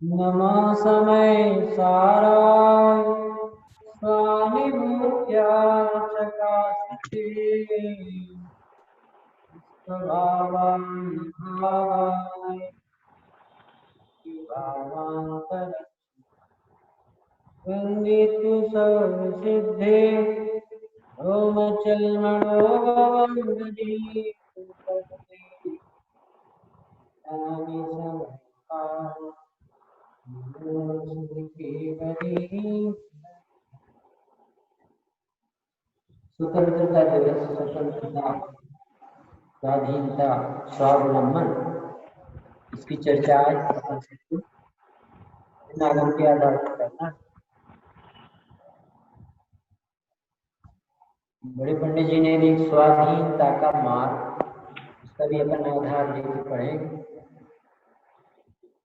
नमः समय साराय स्वानुभूत्या चकास्ते स्वभावान् भावाय भावान्तर वन्दितु सर्वसिद्धे रोमचल्मणो भवन्ति स्वतंत्रता दिवस, स्वतंत्रता, स्वाधीनता, स्वावलंबन, इसकी चर्चा आज नागम के आधार पर करना। बड़े पंडित जी ने भी स्वाधीनता का मार्ग, उसका भी अपन आधार लेके पढ़ेंगे।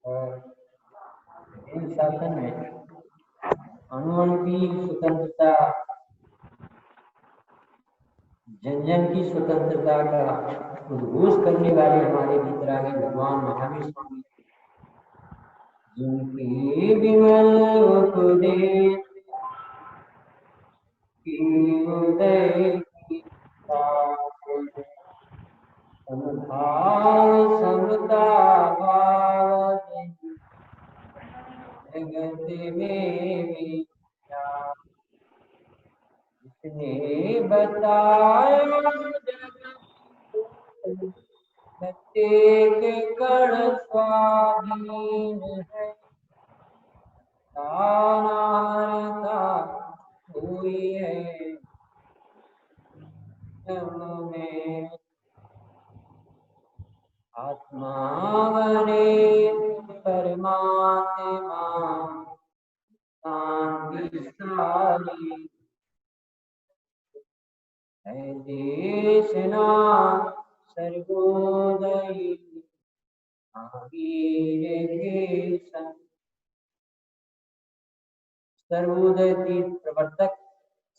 और शासन में अणु की स्वतंत्रता, जन जन की स्वतंत्रता का उद्घोष करने वाले हमारे वितरागी भगवान महावीर स्वामी, जिनकी विमल उपदेश की उदय की समभाव समता भाव जगत में विचार, जिसने बताया प्रत्येक कण स्वाधीन है, नानाता हुई है में आत्मा बने परमात्मा शांतिशाली है देशना सर्वोदयी महावीर के संग। सर्वोदय तीर्थ प्रवर्तक,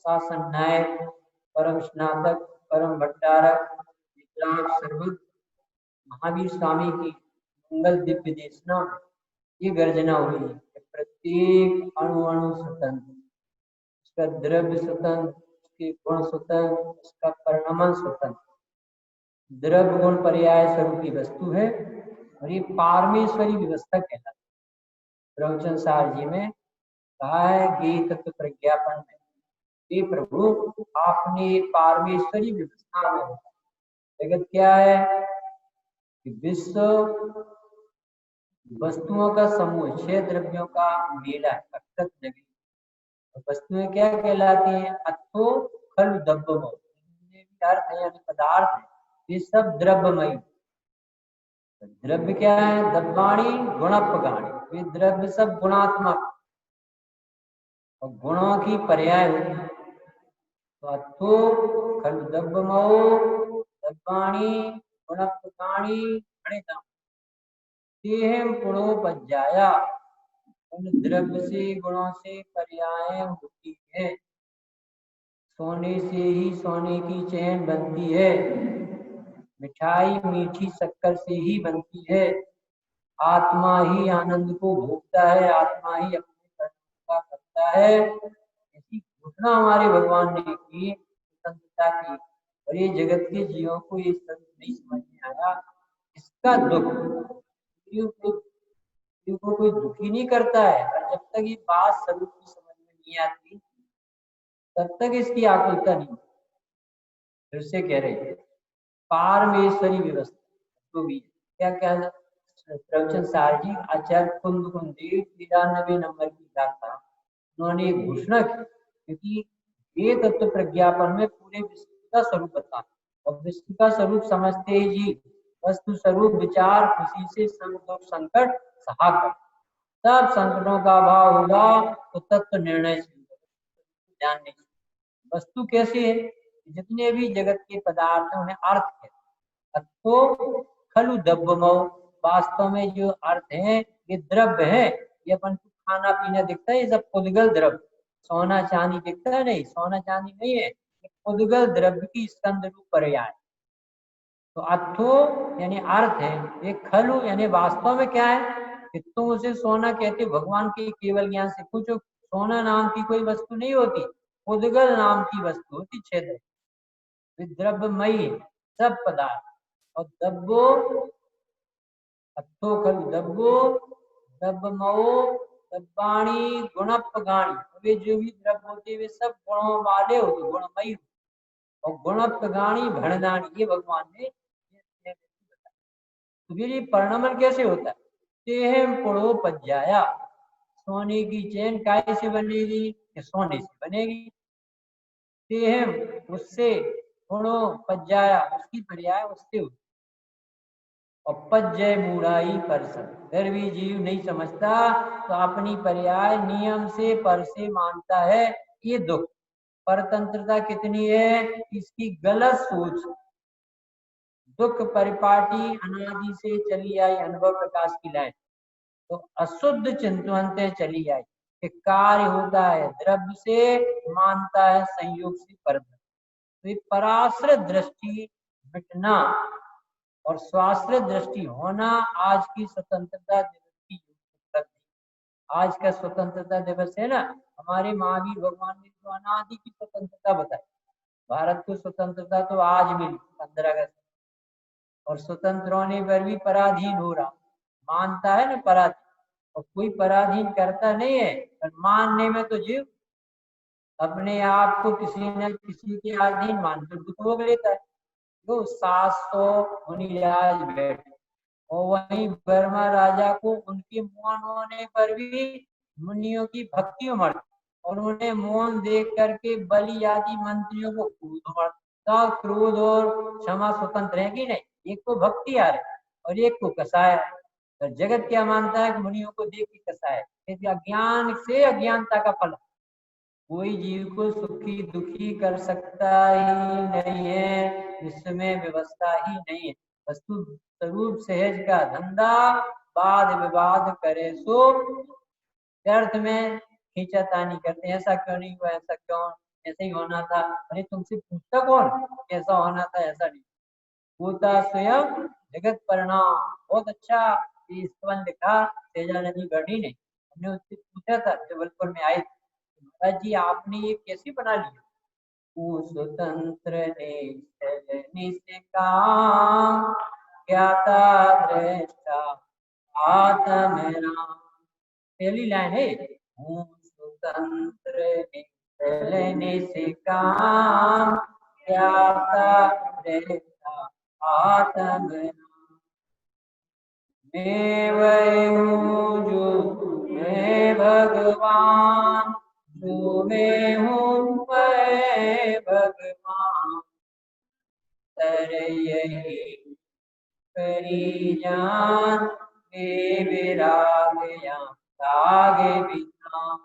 शासन नायक, परम स्नातक, परम भट्टारक, वितराग सर्वज्ञ महावीर स्वामी की मंगल दिव्य देशना ये गर्जना हुई है कि प्रत्येक अणु अणु स्वतंत्र, उसका द्रव्य स्वतंत्र, उसके गुण स्वतंत्र, उसका परिणाम स्वतंत्र। द्रव्य गुण पर्याय स्वरूप की वस्तु है और ये पारमेश्वरी व्यवस्था कहलाती है। प्रवचन सार जी में कहा है गीत तत्व प्रज्ञापन में, ये प्रभु आपने पारमेश्वरी व्यवस्था में होता। जगत क्या है कि विश्व वस्तुओं का समूह, 6 द्रव्यों का मेला है, अक्षत जगत। वस्तुएं क्या कहलाती हैं? अथो खल द्रव्यमय, अर्थ है यानी पदार्थ है, ये सब द्रव्यमयी। द्रव्य क्या है? द्रव्याणि गुणपगाणि, ये द्रव्य सब गुणात्मक और गुणों की पर्याय होती है। तो अथो खल द्रव्यमयो द्रव्याणि गुणपगाणि गणितम् तेहम गुणोपज्जाया, उन द्रव्य से गुणों से पर्याय होती है। सोने से ही सोने की चैन बनती है, मिठाई मीठी शक्कर से ही बनती है, आत्मा ही आनंद को भोगता है, आत्मा ही अपने कर्म का करता है। ऐसी घोषणा हमारे भगवान ने की स्वतंत्रता की, और ये जगत के जीवों को ये सब नहीं समझ में आया। इसका दुख को कोई दुखी नहीं करता है, और जब तक ये बात स्वरूप की समझ में नहीं आती तब तक इसकी आकुलता नहीं। फिर से कह रहे पारमेश्वरी व्यवस्था तो भी क्या क्या प्रवचन सार जी आचार्य कुंद कुंदेव 93 नंबर की गाथा उन्होंने घोषणा की, क्योंकि ये तत्व प्रज्ञापन में पूरे विश्व का स्वरूप बता, और विश्व का स्वरूप समझते ही जी वस्तु स्वरूप विचार खुशी से सब दुख संकट सहा कर, सब संकटों का अभाव होगा तो तत्व निर्णय ध्यान नहीं। वस्तु कैसी है? जितने भी जगत के पदार्थ हैं उन्हें अर्थ है, अर्थो खलु द्रव्यमो, वास्तव में जो अर्थ है ये द्रव्य है। ये अपन को खाना पीना दिखता है, ये सब उद्गल द्रव्य, सोना चांदी दिखता है नहीं, सोना चांदी नहीं है, ये उद्गल द्रव्य की स्कंद रूप पर्याय। तो अथो यानी अर्थ है, ये खलु यानी वास्तव में क्या है कि तुम उसे सोना कहते हो भगवान के केवल ज्ञान से। कुछ सोना नाम की कोई वस्तु नहीं होती, उद्गल नाम की वस्तु होती क्षेत्र, द्रव्यमयी सब पदार्थ। और दब्बो अथो खलु दब्बो दब्बमो दब्बाणी गुणपगाणी, वे जो भी द्रव्य होते वे सब गुणों वाले होते, गुणमयी। और गुणपगाणी भणदानी, ये भगवान ने बताया। तो फिर ये परिणमन कैसे होता है? तेहम पुड़ो पज्जाया, सोने की चैन काय से बनेगी? सोने से बनेगी। तेहम उससे, पुड़ो पज्जाया उसकी पर्याय उससे होती। और पज्जय मूढ़ाई परसम, फिर भी जीव नहीं समझता तो अपनी पर्याय नियम से पर से मानता है। ये दुख परतंत्रता कितनी है, इसकी गलत सोच। दुख परिपाटी अनादि से चली आई अनुभव प्रकाश की लाइन, तो अशुद्ध चिंतन से चली आई कि कार्य होता है द्रव्य से, मानता है संयोग से पर। तो ये पराश्रित दृष्टि मिटना और स्वाश्रित दृष्टि होना आज की स्वतंत्रता दिवस की उपलब्धि। आज का स्वतंत्रता दिवस है ना, हमारे महावीर भगवान ने जो अनादि की स्वतंत्रता बताई। भारत को स्वतंत्रता तो आज मिली 15 अगस्त, और स्वतंत्र होने पर भी पराधीन हो रहा, मानता है ना पराधीन। और कोई पराधीन करता नहीं है, पर मानने में तो जीव अपने आप को किसी न किसी के अधीन मानकर दुख भोग लेता है। जो 700 मुनिराज बैठे, और वहीं वर्मा राजा को उनके मौन होने पर भी मुनियों की भक्ति उमड़, और उन्हें मौन देख करके बलि आदि मंत्रियों को क्रोध उमड़ता। क्रोध और क्षमा स्वतंत्र है कि नहीं? एक को भक्ति आ रही और एक को कसाय। तो जगत क्या मानता है कि मुनियों को देख के कसाय, अज्ञान से अज्ञानता का फल। कोई जीव को सुखी दुखी कर सकता ही नहीं है, इसमें व्यवस्था ही नहीं है। वस्तु स्वरूप सहज का धंधा, वाद विवाद करे सो व्यर्थ में खींचातानी करते। ऐसा क्यों नहीं हुआ, ऐसा क्यों, ऐसे ही होना था। अरे तुमसे पूछता कौन कैसा होना था? ऐसा नहीं होता, स्वयं जगत परिणाम। बहुत अच्छा ये स्तवन लिखा तेजा नदी गढ़ी ने। हमने उससे पूछा था जबलपुर में आए, महाराज जी आपने ये कैसे बना लिया? वो स्वतंत्र निष्काम ज्ञाता दृष्टा आत्म राम। पहली लाइन है, हूँ स्वतंत्र निष्काम ज्ञाता दृष्टा आत्म राम। मैं वही हूँ जो मैं भगवान, जो मैं हूँ मैं भगवान, तर यही करी जान विराग या तागे विधान।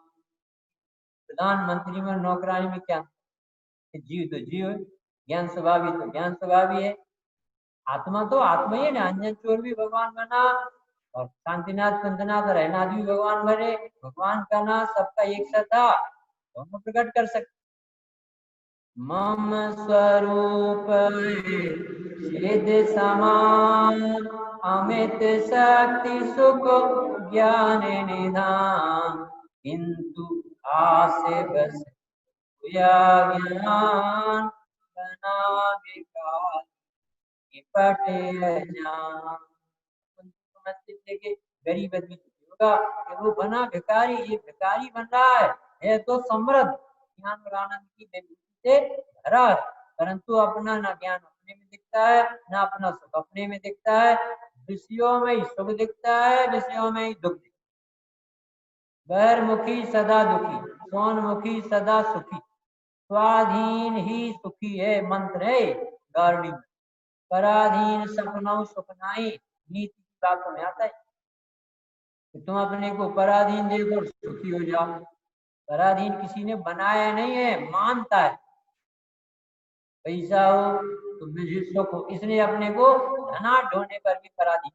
प्रधानमंत्री में नौकरानी में क्या? जीव तो जीव है, ज्ञान स्वभावी तो ज्ञान स्वभावी है, आत्मा तो आत्मा ही है ना। अंजन चोर भी भगवान बना, और शांतिनाथ कुंदनाथ रहनाथ भी भगवान बने। भगवान का नाम सबका एक सा था, दोनों प्रकट कर सकते। मम स्वरूप सिद्ध समान, अमित शक्ति सुख ज्ञान निधान, किंतु आस बस हुआ ज्ञान, बना विकार निपट अजान। समझते थे कि गरीब आदमी होगा कि वो बना भिखारी, ये भिखारी बन रहा है तो समृद्ध ज्ञान और आनंद की विभूति से भरा है, परंतु अपना ना ज्ञान अपने में दिखता है, ना अपना सुख अपने में दिखता है। विषयों में ही सुख दिखता है, विषयों में ही दुख दिखता है। बहिर्मुखी सदा दुखी, सोनमुखी सदा सुखी, स्वाधीन ही सुखी है मंत्र है गारणी। पराधीन सपनों सुखनाई, नीति की बातों में आता है कि तुम अपने को पराधीन देखो सुखी हो जाओ। पराधीन किसी ने बनाया नहीं है, मानता है। पैसा हो तो मुझे सुख हो, इसलिए अपने को धनाढ्य होने पर भी पराधीन।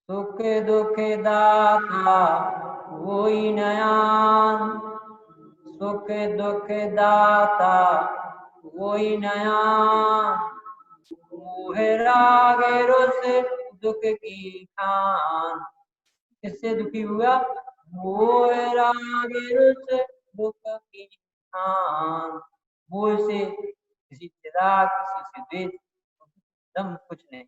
सुख दुख दाता वही नयान, सुख दुख दाता वही नयान, मोह राग रुस दुख की खान। किससे दुखी हुआ? मोह राग रुस दुख की खान। मोह से, किसी से राग, किसी से द्वेष, एकदम कुछ नहीं।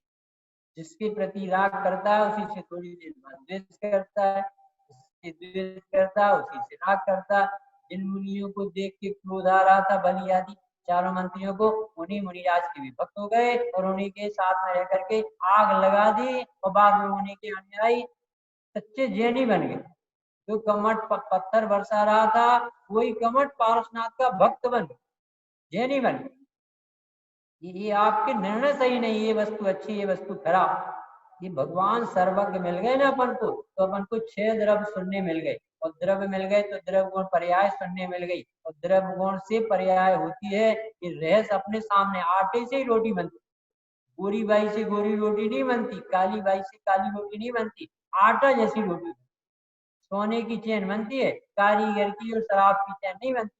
जिसके प्रति राग करता है उसी से थोड़ी देर बाद द्वेष करता है, जिससे द्वेष करता है उसी से राग करता है। जिन मुनियों को देख के क्रोध आ रहा था, बलि आदि चारों मंत्रियों को, उन्हीं मुनिराज के भी भक्त हो गए और उन्हीं के साथ में रह करके आग लगा दी और बाद में उन्हीं के अनुयायी सच्चे जैनी बन गए। जो कमठ पत्थर बरसा रहा था वही कमठ पारसनाथ का भक्त बन गया, जैनी बन गया। ये आपके निर्णय सही नहीं, ये वस्तु अच्छी, ये वस्तु खराब। ये भगवान सर्वज्ञ मिल गए ना अपन को, तो अपन को 6 द्रव्य सुनने मिल गए, और द्रव्य मिल गए तो द्रव्य गुण पर्याय सुनने मिल गई, और द्रव्य गुण से पर्याय होती है कि रहस्य अपने सामने। आटे से ही रोटी बनती, गोरी बाई से गोरी रोटी नहीं बनती, काली बाई से काली रोटी नहीं बनती, आटा जैसी रोटी। सोने की चैन बनती है, कारीगर की और शराब की चैन नहीं बनती।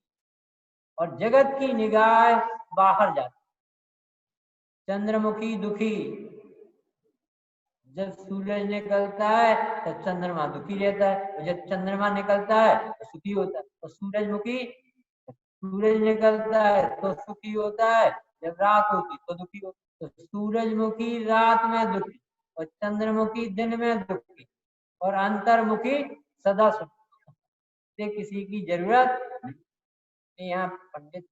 और जगत की निगाह बाहर जाती। चंद्रमुखी दुखी, जब सूरज निकलता है तो चंद्रमा दुखी रहता है, और जब चंद्रमा निकलता है तो सुखी होता है। और सूरजमुखी, सूरज निकलता है तो सुखी होता है, जब रात होती तो दुखी होता है। तो सूरजमुखी रात में दुखी और चंद्रमुखी दिन में दुखी और अंतर्मुखी सदा सुखी। किसी की जरूरत नहीं। यहाँ पंडित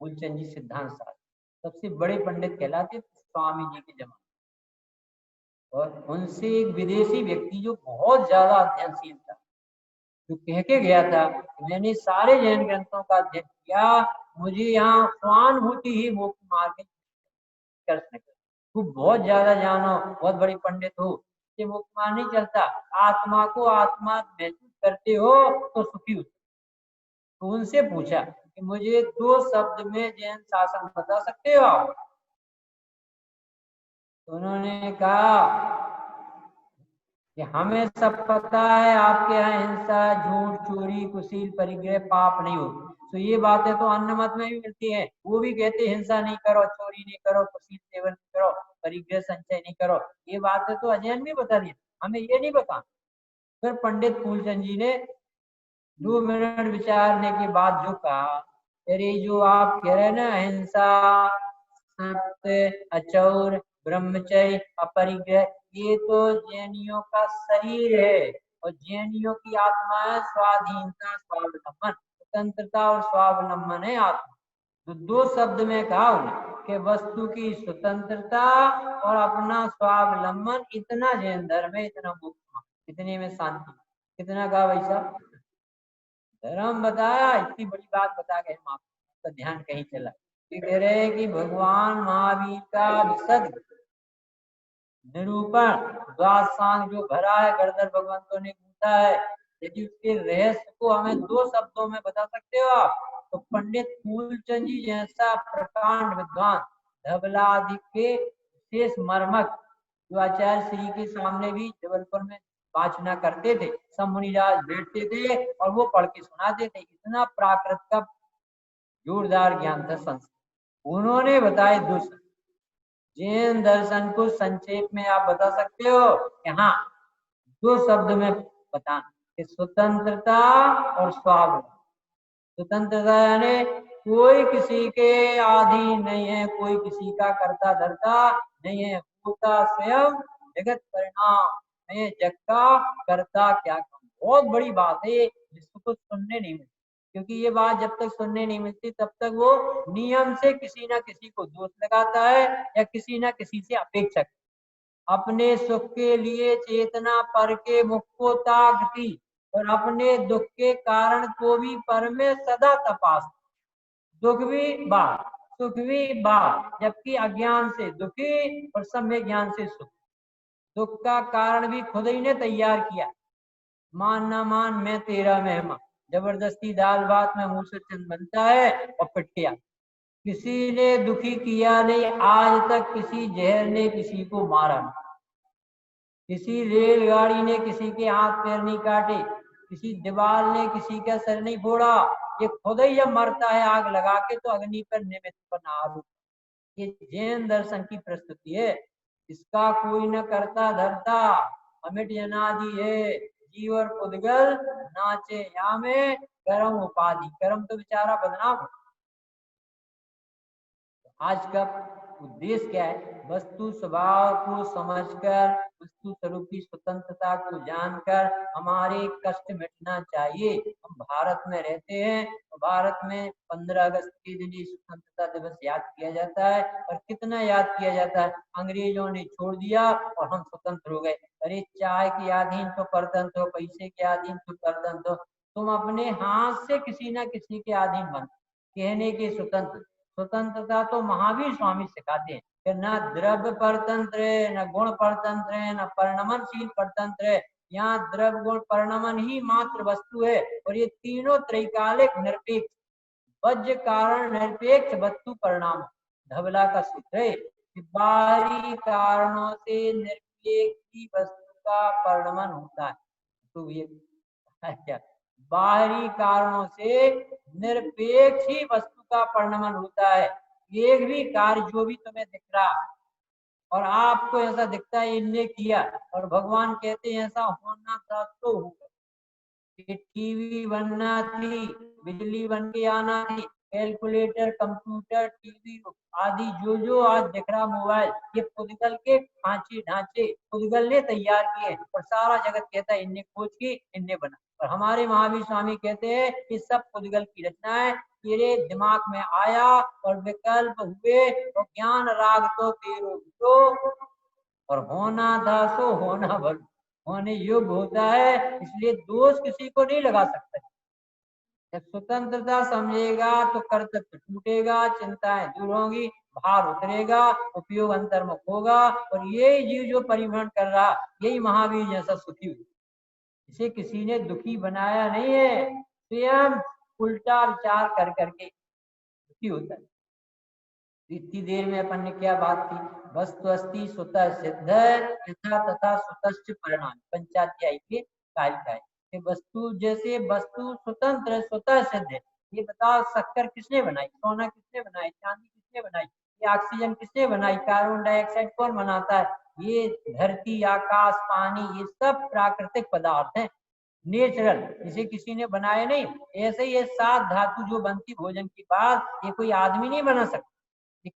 मूलचंद जी सिद्धांत शास्त्र सबसे बड़े पंडित कहलाते स्वामी जी के जमाने। और उनसे एक विदेशी व्यक्ति जो बहुत ज्यादा अध्ययनशील था, जो कह के गया था मैंने सारे जैन ग्रंथों का अध्ययन किया, मुझे यहाँ स्वानुभूति ही मोक्ष मार्ग कर। तू बहुत ज्यादा जानो, बहुत बड़ी पंडित हो, ये मोक्ष मार्ग नहीं चलता। आत्मा को आत्मा महसूस करते हो तो सुखी हो। तो उनसे पूछा कि मुझे 2 शब्द में जैन शासन बता सकते हो आप? तो उन्होंने कहा कि हमें सब पता है आपके यहाँ हिंसा, झूठ, चोरी, कुशील, परिग्रह पाप नहीं होती। तो ये बातें तो अन्य मत में भी मिलती है, वो भी कहते हिंसा नहीं करो, चोरी नहीं करो, कुशील सेवन नहीं करो, परिग्रह संचय नहीं करो। ये बातें तो अजैन भी बता दी, हमें ये नहीं पता। फिर पंडित फूलचंद जी ने 2 मिनट विचारने के बाद जो कहा, अरे जो आप कह रहे ना हिंसा, सत्य, अचौर, ब्रह्मचर्य, अपरिग्रह, ये तो जैनियों का शरीर है, और जैनियों की आत्मा है स्वाधीनता, स्वावलंबन, स्वतंत्रता और स्वावलंबन है आत्मा। तो 2 शब्द में कहा उन्हें कि वस्तु की स्वतंत्रता और अपना स्वावलंबन, इतना जैन धर्म है, इतना मुक्त, इतने में शांति। कितना कहा भाई साहब? धर्म बताया, इतनी बड़ी बात बता गए हम आपका ध्यान कहीं चला। ये कह रहे हैं कि भगवान महावीर का विशद निरूपण द्वादशांग जो भरा है गणधर भगवंतों ने पूछा है, यदि उसके रहस्य को हमें 2 शब्दों में बता सकते हो आप, तो पंडित फूलचंद जी जैसा प्रकांड विद्वान धबलादि के विशेष मर्मक जो आचार्य श्री के सामने भी जबलपुर में वाचना करते थे, सब मुनिराज बैठते थे और वो पढ़ के सुनाते थे। इतना प्राकृत का जोरदार ज्ञान था संस्कृत। उन्होंने बताए 2 शब्द। जैन दर्शन को संक्षेप में आप बता सकते हो कि हाँ 2 शब्द में बता कि स्वतंत्रता और स्वावलंबन। स्वतंत्रता यानी कोई किसी के अधीन नहीं है, कोई किसी का करता धरता नहीं है, होता स्वयं जगत परिणाम है, जग का करता क्या काम। बहुत बड़ी बात है जिसको सुनने नहीं मिलती, क्योंकि ये बात जब तक सुनने नहीं मिलती तब तक वो नियम से किसी ना किसी को दोष लगाता है या किसी ना किसी से अपेक्षा। अपने सुख के लिए चेतना पर के मुख को ताकती और अपने दुख के कारण को भी पर में सदा तपास। दुख भी बात, सुख भी बात, जबकि अज्ञान से दुखी और सम्य ज्ञान से सुख। दुख का कारण भी खुद ही ने तैयार किया, मान ना मान मैं तेरा मेहमान। जबरदस्ती दाल भात में मुंह से चंद बनता है और पिटिया। किसी ने दुखी किया नहीं, आज तक किसी जहर ने किसी को मारा नहीं, किसी रेलगाड़ी ने किसी के हाथ पैर नहीं काटे, किसी दीवार ने किसी का सर नहीं फोड़ा। ये खुद ही जब मरता है आग लगा के तो अग्नि पर निमित्त बना। ये जैन दर्शन की प्रस्तुति है। इसका कोई न करता धरता, अमिट जनादि है, जीव और पुद्गल नाचे या में कर्म उपाधि। कर्म तो बेचारा बदनाम हो। आज का उद्देश्य क्या है? वस्तु स्वभाव को समझकर, वस्तु स्वरूप की स्वतंत्रता को जानकर हमारे कष्ट मिटना चाहिए। हम भारत में रहते हैं, तो भारत में 15 अगस्त के दिन ही स्वतंत्रता दिवस याद किया जाता है। और कितना याद किया जाता है? अंग्रेजों ने छोड़ दिया और हम स्वतंत्र हो गए। अरे चाय के अधीन तो परतंत्र हो, पैसे के अधीन तो परतंत्र हो, तुम अपने हाथ से किसी न किसी के अधीन बन, कहने के स्वतंत्र। स्वतंत्रता तो महावीर स्वामी सिखाते हैं कि न द्रव्य परतंत्र है, न गुण परतंत्र है, न परिणमनशील परतंत्र है। यहाँ द्रव्य गुण परिणमन ही मात्र वस्तु है, और ये तीनों त्रैकालिक निरपेक्ष, वज्र कारण निरपेक्ष वस्तु परिणाम। धवला का सूत्र है कि बाहरी कारणों से निरपेक्ष ही वस्तु का परिणमन होता है। तो ये क्या? बाहरी कारणों से निरपेक्ष ही वस्तु का परिणमन होता है। एक भी कार्य जो भी तुम्हें दिख रहा और आपको ऐसा दिखता है इनने किया, और भगवान कहते हैं ऐसा होना था तो होगा। टीवी बनना थी, बिजली बन के आना थी, कैलकुलेटर, कंप्यूटर, टीवी आदि जो जो आज दिख रहा मोबाइल, ये पुद्गल के खांचे ढांचे पुद्गल ने तैयार किए, और सारा जगत कहता है इनने खोज की, इनने बना। और हमारे महावीर स्वामी कहते हैं कि सब पुद्गल की रचना है। तेरे दिमाग में आया और विकल्प हुए, और ज्ञान राग तो तेरो तो, और होना था सो होना भल, होने योग्य होता है, इसलिए दोष किसी को नहीं लगा सकते। जब स्वतंत्रता समझेगा तो कर्तव्य टूटेगा, चिंताएं दूर होंगी, भार उतरेगा, उपयोग अंतर्मुख होगा, और ये जीव जो परिभ्रमण कर रहा, यही महावीर जैसा सुखी हुई। इसे किसी ने दुखी बनाया नहीं है, स्वयं उल्टा विचार कर करके दुखी होता है। इतनी देर में अपन ने क्या बात की? वस्तु अस्ति स्वतः सिद्ध यथा तथा स्वतः परिणाम, पंचाध्यायी के कारिका है कि वस्तु जैसे वस्तु स्वतंत्र है, स्वतः सिद्ध है। ये बताओ शक्कर किसने बनाई? सोना किसने बनाई? चांदी किसने बनाई? ये ऑक्सीजन किसने बनाई? कार्बन डाइऑक्साइड कौन बनाता है? ये धरती, आकाश, पानी, ये सब प्राकृतिक पदार्थ हैं, नेचुरल, इसे किसी ने बनाया नहीं। ऐसे ही ये 7 धातु जो बनती भोजन के बाद, ये कोई आदमी नहीं बना सकता।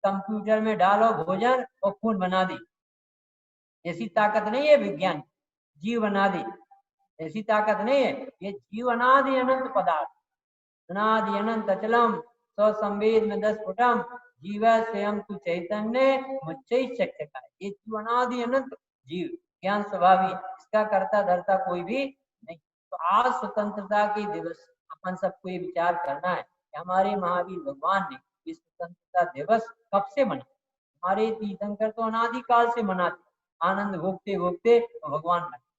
कंप्यूटर में डालो भोजन और खून बना दी, ऐसी ताकत नहीं है विज्ञान। जीव बना दी, ऐसी ताकत नहीं है। ये जीव अनादि अनंत पदार्थ, अनादि अनंत अचलम स्वसंवेद में 10 फुटम जीव स्वयं तु चैतन्य मुच्चै चक्षका। ये जीव अनादि अनंत जीव, ज्ञान स्वभावी, इसका करता धरता कोई भी नहीं। तो आज स्वतंत्रता के दिवस अपन सबको ये विचार करना है कि हमारे महावीर भगवान ने इस स्वतंत्रता दिवस कब से मना? हमारे तीर्थंकर तो अनादिकाल से मनाते, आनंद भोगते भोगते भगवान बने।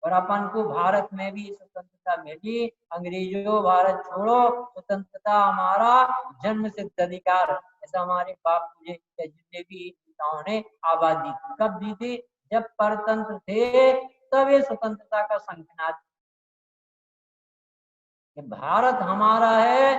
और अपन को भारत में भी स्वतंत्रता मिली। अंग्रेजों भारत छोड़ो, स्वतंत्रता हमारा जन्म सिद्ध अधिकार है। ऐसा हमारे बापू जी जितने भी नेताओं ने आवाज दी, कब दी थी? जब परतंत्र थे, तब ये स्वतंत्रता का शंखनाद। भारत हमारा है,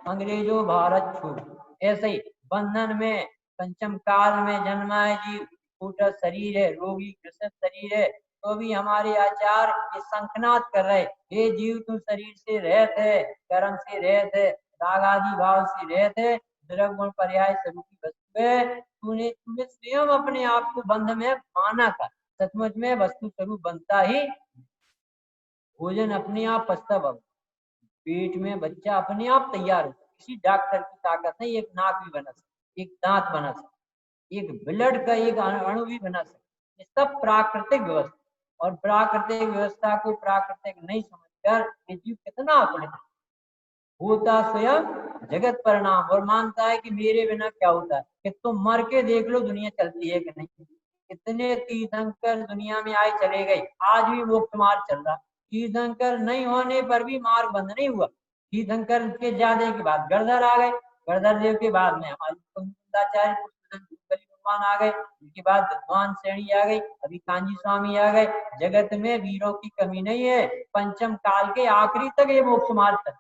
अंग्रेजों भारत छोड़ो। ऐसे ही बंधन में पंचम काल में जन्मा है जीव, टूटा शरीर है, रोगी ग्रसित शरीर है, तो भी हमारे आचार ये शंखनाद कर रहे, हे जीव तू शरीर से रहत है, कर्म से रहत है, राग आदि भाव से रहत है, द्रव्य गुण पर्याय स्वरूपी वस्तु है। तूने तूने स्वयं अपने आप को बंध में माना था, सचमुच में वस्तु स्वरूप बनता ही भोजन अपने आप पचता बब, पेट में बच्चा अपने आप तैयार होता, किसी डॉक्टर की ताकत नहीं। एक नाक भी बना सकता, एक दांत बना सकता, एक ब्लड का एक अणु भी बना सकता। ये सब प्राकृतिक व्यवस्था, और प्राकृतिक व्यवस्था को प्राकृतिक नहीं समझकर ये जीव कितना अपने होता स्वयं जगत परिणाम, और मानता है कि मेरे बिना क्या होता है। कि तुम मर के देख लो दुनिया चलती है कि नहीं। कितने तीर्थंकर दुनिया में आए चले गए, आज भी मोक्ष मार्ग चल रहा। तीर्थंकर नहीं होने पर भी मार्ग बंद नहीं हुआ। तीर्थंकर के जाने के बाद गणधर आ गए, गणधर देव के बाद में हमारे कुंदाचार्य भगवान आ गए, उसके बाद विद्वान श्रेणी आ गई, अभी कांजी स्वामी आ गए। जगत में वीरों की कमी नहीं है, पंचम काल के आखिरी तक ये मोक्ष मार्ग तक।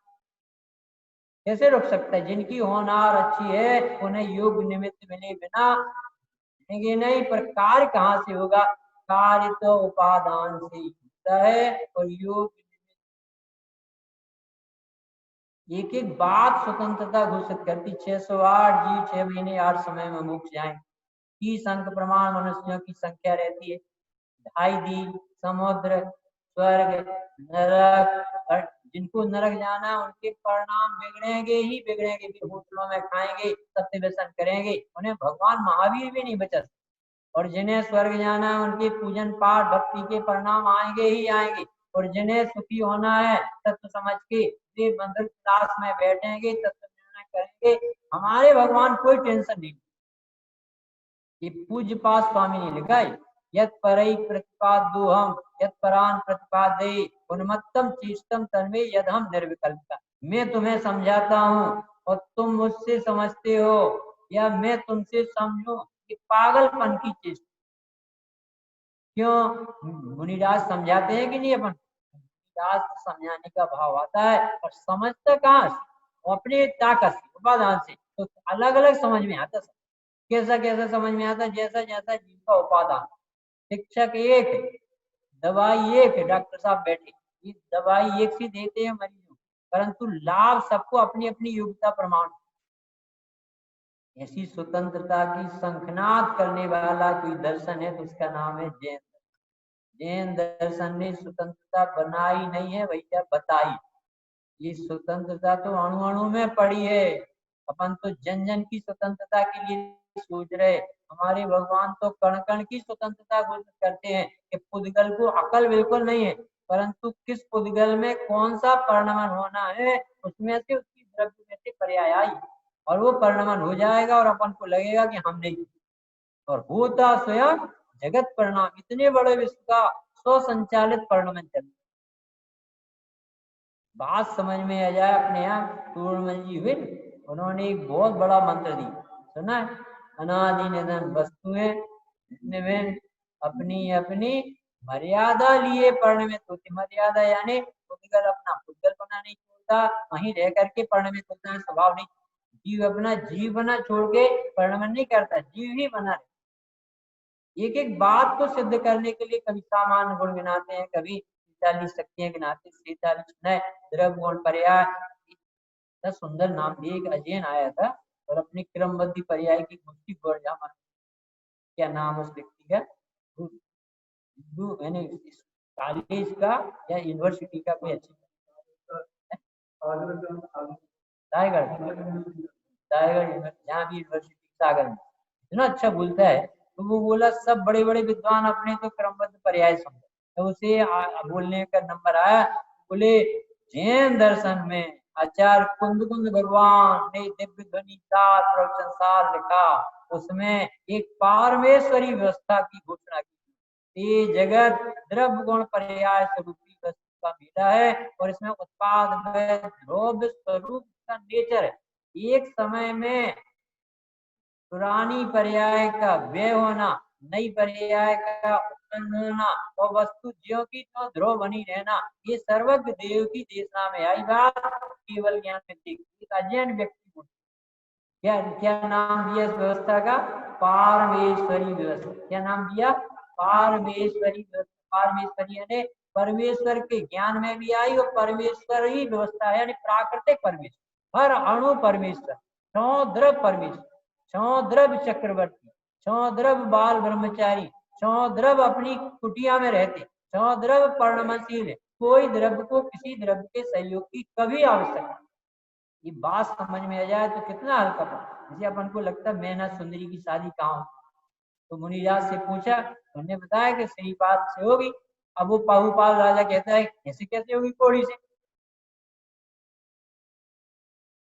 कैसे रुक सकता है? जिनकी होनार अच्छी है उन्हें योग निमित्त मिले बिना ये नहीं, पर कार्य कहाँ से होगा? कार्य तो उपादान से ही होता है। और योग एक एक बात स्वतंत्रता घोषित करती। 608 जीव 6 महीने 8 समय में मोक्ष जाएं। 30 अंक प्रमाण मनुष्यों की संख्या रहती है। ढाई दी समुद्र स्वर्ग नरक, और जिनको नरक जाना उनके परिणाम बिगड़ेंगे ही बिगड़ेंगे। भी होटलों में खाएंगे, सत्य व्यसन करेंगे, उन्हें भगवान महावीर भी नहीं बचा। और जिन्हें स्वर्ग जाना है उनके पूजन पाठ भक्ति के परिणाम आएंगे ही आएंगे। और जिन्हें सुखी होना है तत्व समझ के वे मंदिर क्लास में बैठेंगे, तत्व निर्णय करेंगे। हमारे भगवान कोई टेंशन नहीं। ये पूज्य पास स्वामी ने लिखा है, यत परई प्रतिपादोहम यत परान प्रतिपादे उन्मत्तम चेष्टम तन्मे यदहम निर्विकल्पता। मैं तुम्हें समझाता हूँ और तुम मुझसे समझते हो, या मैं तुमसे समझूं, ये पागलपन की चीज। क्यों? मुनिराज समझाते हैं कि नहीं? अपन मुनिराज समझाने का भाव आता है, और समझता कहाँ से? अपनी ताकत से, उपादान से। तो अलग अलग समझ में आता सब। कैसा कैसा समझ में आता? जैसा जैसा जीव का उपादान। शिक्षक एक है, दवाई एक है, डॉक्टर साहब बैठे, ये दवाई एक सी देते हैं मरीजों, परंतु लाभ सबको अपनी अपनी योग्यता प्रमाण। ऐसी स्वतंत्रता की शंखनाद करने वाला कोई दर्शन है तो उसका नाम है जैन। जैन दर्शन ने स्वतंत्रता बनाई नहीं है भैया, बताई। ये स्वतंत्रता तो अणु अणु में पड़ी है। अपन तो जन जन की स्वतंत्रता के लिए सोच रहे। हमारे भगवान तो कण कण की स्वतंत्रता घोषित करते हैं कि पुद्गल को अकल बिल्कुल नहीं है, परंतु किस पुद्गल में कौन सा परिणमन होना है उसमें से उसकी द्रव्य में से पर्याय आई, और वो परिणमन हो जाएगा और अपन को लगेगा कि हम नहीं। और होता स्वयं जगत परिणाम। इतने बड़े विश्व का स्वसंचालित परिणमन चल। बात समझ में आ जाए अपने यहाँ टूरमल जी हुए, उन्होंने एक बहुत बड़ा मंत्र दी, सुना है? अनादि निधन वस्तुएं निमित्त अपनी अपनी मर्यादा लिए परिणमित होती। मर्यादा यानी पुद्गल अपना पुद्गल बना नहीं छोड़ता, वहीं रह करके परिणमित होता है। स्वभाव नहीं, जीव अपना जीव बना छोड़ के परिणमन नहीं करता, जीव ही बना रहता। एक एक बात को सिद्ध करने के लिए कभी सामान्य गुण गिनाते हैं, कभी 40 शक्तियां गिनाते, 46 नए द्रव्य गुण पर्याय। इतना सुंदर नाम दिए। एक अजयन आया था और अपनी क्रमबद्ध पर्याय की मुक्ति गौर जामा। क्या नाम उस व्यक्ति का? यानी कॉलेज का या यूनिवर्सिटी का कोई अच्छी रायगढ़ रायगढ़ जहाँ भी यूनिवर्सिटी सागर में इतना अच्छा बोलता है। तो वो बोला सब बड़े बड़े विद्वान अपने तो क्रमबद्ध पर्याय समझे, तो उसे बोलने का नंबर आया। बोले जैन दर्शन में आचार्य कुंद कुंद भगवान ने दिव्य ध्वनि प्रवचन सार लिखा, उसमें एक पारमेश्वरी व्यवस्था की घोषणा की। ये जगत द्रव्य गुण पर्याय स्वरूपी वस्तु का मेला है, और इसमें उत्पाद में द्रव्य स्वरूप का नेचर है। एक समय में पुरानी पर्याय का व्यय होना, नई पर्याय का उत्पन्न होना, और वस्तु ज्यों की तो ध्रुव बनी रहना, ये सर्वज्ञ देव की देशना में आई बात। केवल ज्ञान में एक अजैन व्यक्ति को क्या क्या नाम दिया इस व्यवस्था का? पारमेश्वरी व्यवस्था। क्या नाम दिया? पारमेश्वरी व्यवस्था। पारमेश्वरी यानी परमेश्वर के ज्ञान में भी आई, और परमेश्वर ही व्यवस्था है, यानी प्राकृतिक परमेश्वर, हर अणु परमेश्वर, सौद्रव परमेश्वर, सौद्रव चक्रवर्ती, सौद्रव बाल ब्रह्मचारी, सौद्रव अपनी कुटिया में रहते, सौद्रव परिणमशील है। कोई द्रव्य को किसी द्रव्य के सहयोग की कभी आवश्यकता। ये बात समझ में आ जाए तो कितना हल्का पड़ा। जैसे अपन को लगता है मैना सुंदरी की शादी कहाँ हो, तो मुनिराज से पूछा, उन्होंने बताया कि श्रीपाद से होगी। अब वो पाहुपाल राजा कहता है कैसे कैसे होगी कोड़ी से?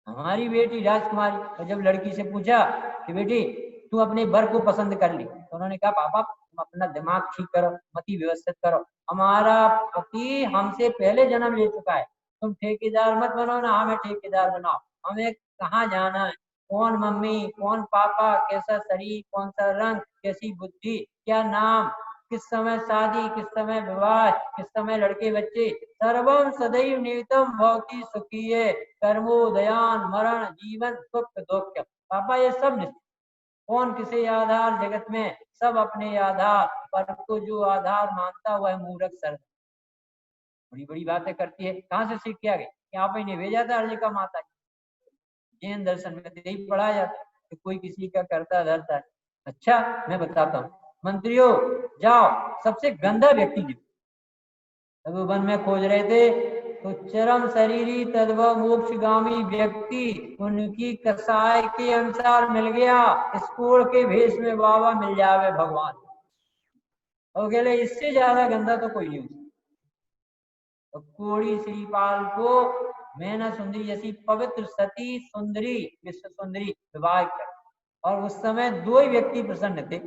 हमारी बेटी राजकुमारी। और जब लड़की से पूछा कि बेटी तू अपने वर को पसंद कर ली, तो उन्होंने कहा पापा तुम अपना दिमाग ठीक करो, मति व्यवस्थित करो, हमारा पति हमसे पहले जन्म ले चुका है, तुम ठेकेदार मत बनो ना हमें ठेकेदार बनाओ। हमें कहाँ जाना है, कौन मम्मी कौन पापा, कैसा शरीर कौन सा रंग कैसी बुद्धि क्या नाम किस समय शादी, किस समय विवाह, किस समय लड़के बच्चे, सर्वम सदैव नियतम भवति सुखीये कर्मोदयान मरण जीवन सुख दुख। पापा ये सब निश्चित, कौन किसे आधार जगत में, सब अपने आधार, पर को जो आधार मानता वह मूर्ख सर। बड़ी बड़ी बातें करती है, कहाँ से सीख के आ गई? यहाँ पे नहीं भेजा था अर्जिका माता जी, जैन दर्शन में यही पढ़ाया जाता है कि कोई किसी का करता धरता है। अच्छा मैं बताता हूँ, मंत्रियों जाओ सबसे गंदा व्यक्ति जो तब वन में खोज रहे थे, तो चरम शरीरी तद्व मोक्षगामी व्यक्ति उनकी कसाय के अनुसार मिल गया, स्कूल के भेष में बाबा मिल जावे भगवान। और कहले इससे ज्यादा गंदा तो कोई नहीं हो सकता। तो कोड़ी श्रीपाल को मैना सुंदरी जैसी पवित्र सती सुंदरी विश्व सुंदरी विवाह कर, और उस समय दो ही व्यक्ति प्रसन्न थे,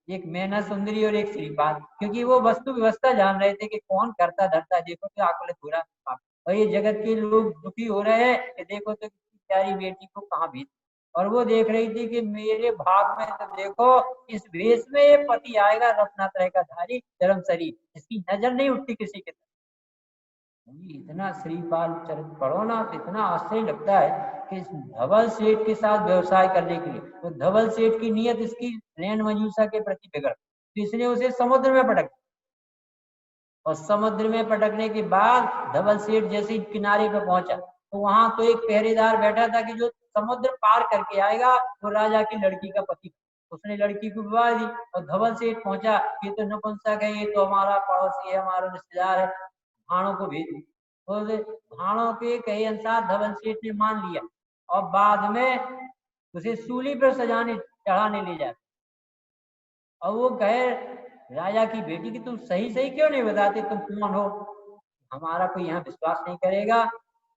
एक मैना सुंदरी और एक श्रीपाल, क्योंकि वो वस्तु व्यवस्था जान रहे थे कि कौन करता धरता। देखो तो आकुलित हो रहा, और ये जगत के लोग दुखी हो रहे हैं कि देखो तो प्यारी बेटी को कहाँ भेज, और वो देख रही थी कि मेरे भाग में तो देखो इस भेष में ये पति आएगा रत्नात्रय का धारी धर्म शरीर, इसकी नजर नहीं उठती किसी के। इतना श्रीपाल चरित्र पढ़ो ना तो इतना आश्चर्य लगता है कि धवल सेठ के साथ व्यवसाय करने के लिए, तो धवल सेठ की नीयत इसकी रैन मंजूषा के प्रति बिगड़, तो इसने उसे समुद्र में पटक, और समुद्र में पटकने के बाद धवल सेठ जैसे किनारे पे पहुंचा तो वहां तो एक पहरेदार बैठा था कि जो समुद्र पार करके आएगा वो राजा की लड़की का पति, उसने लड़की को विवाह दी। और धवल सेठ पहुंचा, ये तो नपुंसक है, ये तो हमारा पड़ोसी है, हमारा रिश्तेदार है, भाणों को भेज, भाणों के कहे अनुसार धवल सेठ ने मान लिया, और बाद में उसे सूली पर सजाने चढ़ाने ले जाए। और वो कहे राजा की बेटी की तुम सही सही क्यों नहीं बताते, तुम कौन हो, हमारा कोई यहाँ विश्वास नहीं करेगा,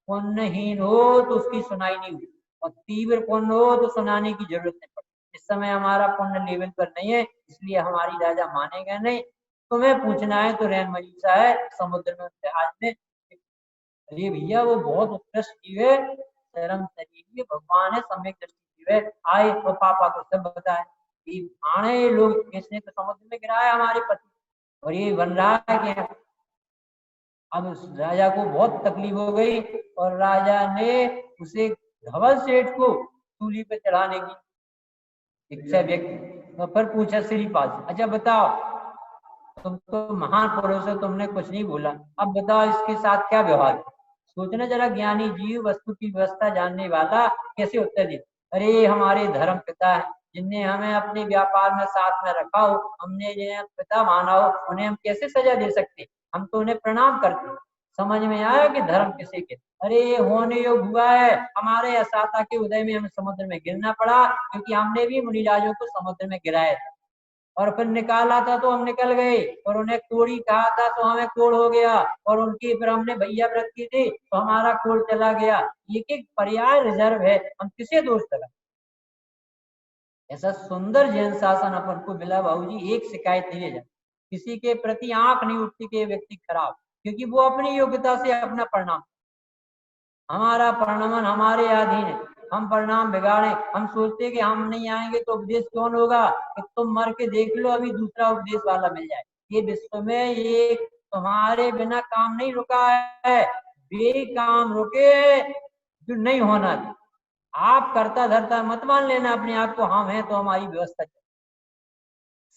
पुण्यहीन हो तो उसकी सुनाई नहीं हुई, और तीव्र पुण्य हो तो सुनाने की जरूरत नहीं पड़ती। इस समय हमारा पुण्य लेवल पर नहीं है, इसलिए हमारी राजा मानेगा नहीं, तुम्हें पूछना है तो रैन मंजूषा है समुद्र में उससे आज में। अरे भैया वो बहुत उत्कृष्ट जीव है, शर्म शरीर भगवान है, सम्यक दृष्टि जीव है, आए तो पापा को सब बताए कि आने लोग इसने तो समुद्र में गिराया हमारे पति, और ये बन रहा है कि अब उस राजा को बहुत तकलीफ हो गई, और राजा ने उसे धवल सेठ को सूली पे चढ़ाने की इच्छा व्यक्त, तो फिर पूछा श्रीपाल से, अच्छा बताओ तुम तो महान पुरुष हो, तुमने कुछ नहीं बोला, अब बताओ इसके साथ क्या व्यवहार है। सोचना जरा, ज्ञानी जीव वस्तु की व्यवस्था जानने वाला कैसे उत्तर दे, अरे हमारे धर्म पिता है जिनने हमें अपने व्यापार में साथ में रखा हो, हमने जिन्हें पिता माना हो, उन्हें हम कैसे सजा दे सकते, हम तो उन्हें प्रणाम करते। समझ में आया कि धर्म किसे के, अरे होने योग हुआ है, हमारे असाता के उदय में हमें समुद्र में गिरना पड़ा, क्योंकि हमने भी मुनिराजों को समुद्र में गिराया था, और फिर निकाला था तो हम निकल गए, और उन्हें कोड़ी कहा था तो हमें कोड़ हो गया, और उनकी फिर हमने भैया व्रत की थी तो हमारा कोड़ चला गया। एक एक पर्याय रिजर्व है, हम किसे दोष लगा। ऐसा सुंदर जैन शासन अपन को मिला बाबूजी, एक शिकायत नहीं ले जाती, किसी के प्रति आंख नहीं उठती कि व्यक्ति खराब, क्योंकि वो अपनी योग्यता से अपना परिणाम, हमारा परिणाम हमारे अधीन है, हम परिणाम बिगाड़े, हम सोचते कि हम नहीं आएंगे तो उपदेश कौन होगा, कि तुम मर के देख लो अभी दूसरा उपदेश वाला मिल जाए। ये विश्व में ये तुम्हारे बिना काम नहीं रुका है, वे काम रुके जो नहीं होना था। आप करता धरता मत मान लेना अपने आप को, हम हैं तो हमारी व्यवस्था चल,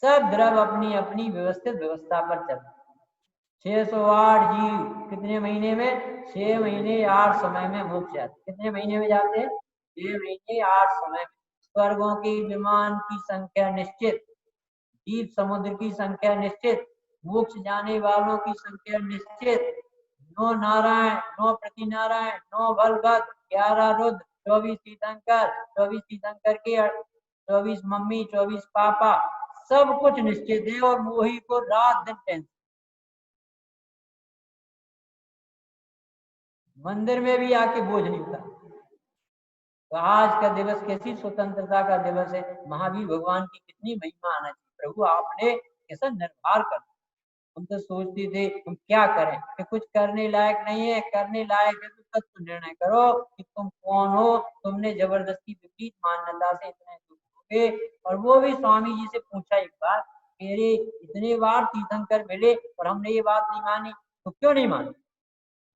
सब द्रव अपनी अपनी व्यवस्थित व्यवस्था पर चल। 608 जीव कितने महीने में, 6 महीने 8 समय में मोक्ष जाते, कितने महीने में जाते हैं, 6 महीने 8 समय में। स्वर्गों की विमान की संख्या निश्चित, जीव समुद्र की संख्या निश्चित, मोक्ष जाने वालों की संख्या निश्चित, 9 नारायण, 9 प्रति नारायण, 9 बलभद्र, 11 रुद्र, 24 तीर्थंकर, 24 तीर्थंकर के 24 मम्मी, 24 पापा, सब कुछ निश्चित है, और मोही को रात दिन टेंशन। मंदिर में भी आके बोझ नहीं उठा। तो आज का दिवस कैसी स्वतंत्रता का दिवस है, महावीर भगवान की कितनी महिमा आना चाहिए, प्रभु आपने कैसा निर्भर कर। हम तो सोचते थे हम क्या करें, कि कुछ करने लायक नहीं है, करने लायक है तो तत्व निर्णय करो कि तुम कौन हो। तुमने जबरदस्ती विपरीत मान्यता से इतने दुख होगे। और वो भी स्वामी जी से पूछा एक बार मेरे इतने बार तीर्थंकर मिले और हमने ये बात नहीं मानी, तो क्यों नहीं मानी?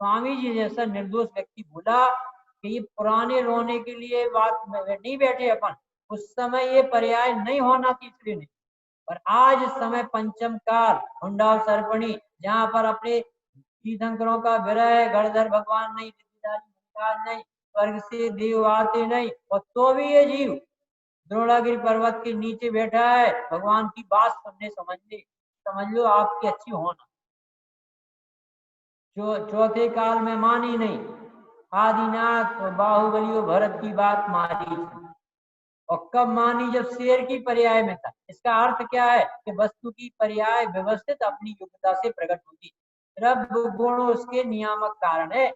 स्वामी जी जैसा निर्दोष व्यक्ति बोला कि ये पुराने रोने के लिए बात नहीं बैठे अपन, उस समय ये पर्याय नहीं होना थी इसलिए नहीं। और आज समय पंचम काल हुंडा सर्पणी, जहाँ पर अपने तीर्थंकरों का विरह, गणधर भगवान नहीं, नहीं, स्वर्ग से देव आते नहीं, और तो भी ये जीव द्रोणागिरी पर्वत के नीचे बैठा है भगवान की बात सुनने। समझ लो आपकी अच्छी होना। चौथे काल में मानी नहीं, आदिनाथ और बाहुबली और भरत की बात मानी, और कब मानी? जब शेर की पर्याय में था। इसका अर्थ क्या है कि वस्तु की पर्याय व्यवस्थित अपनी योग्यता से प्रकट होती, रब गुण उसके नियामक कारण है।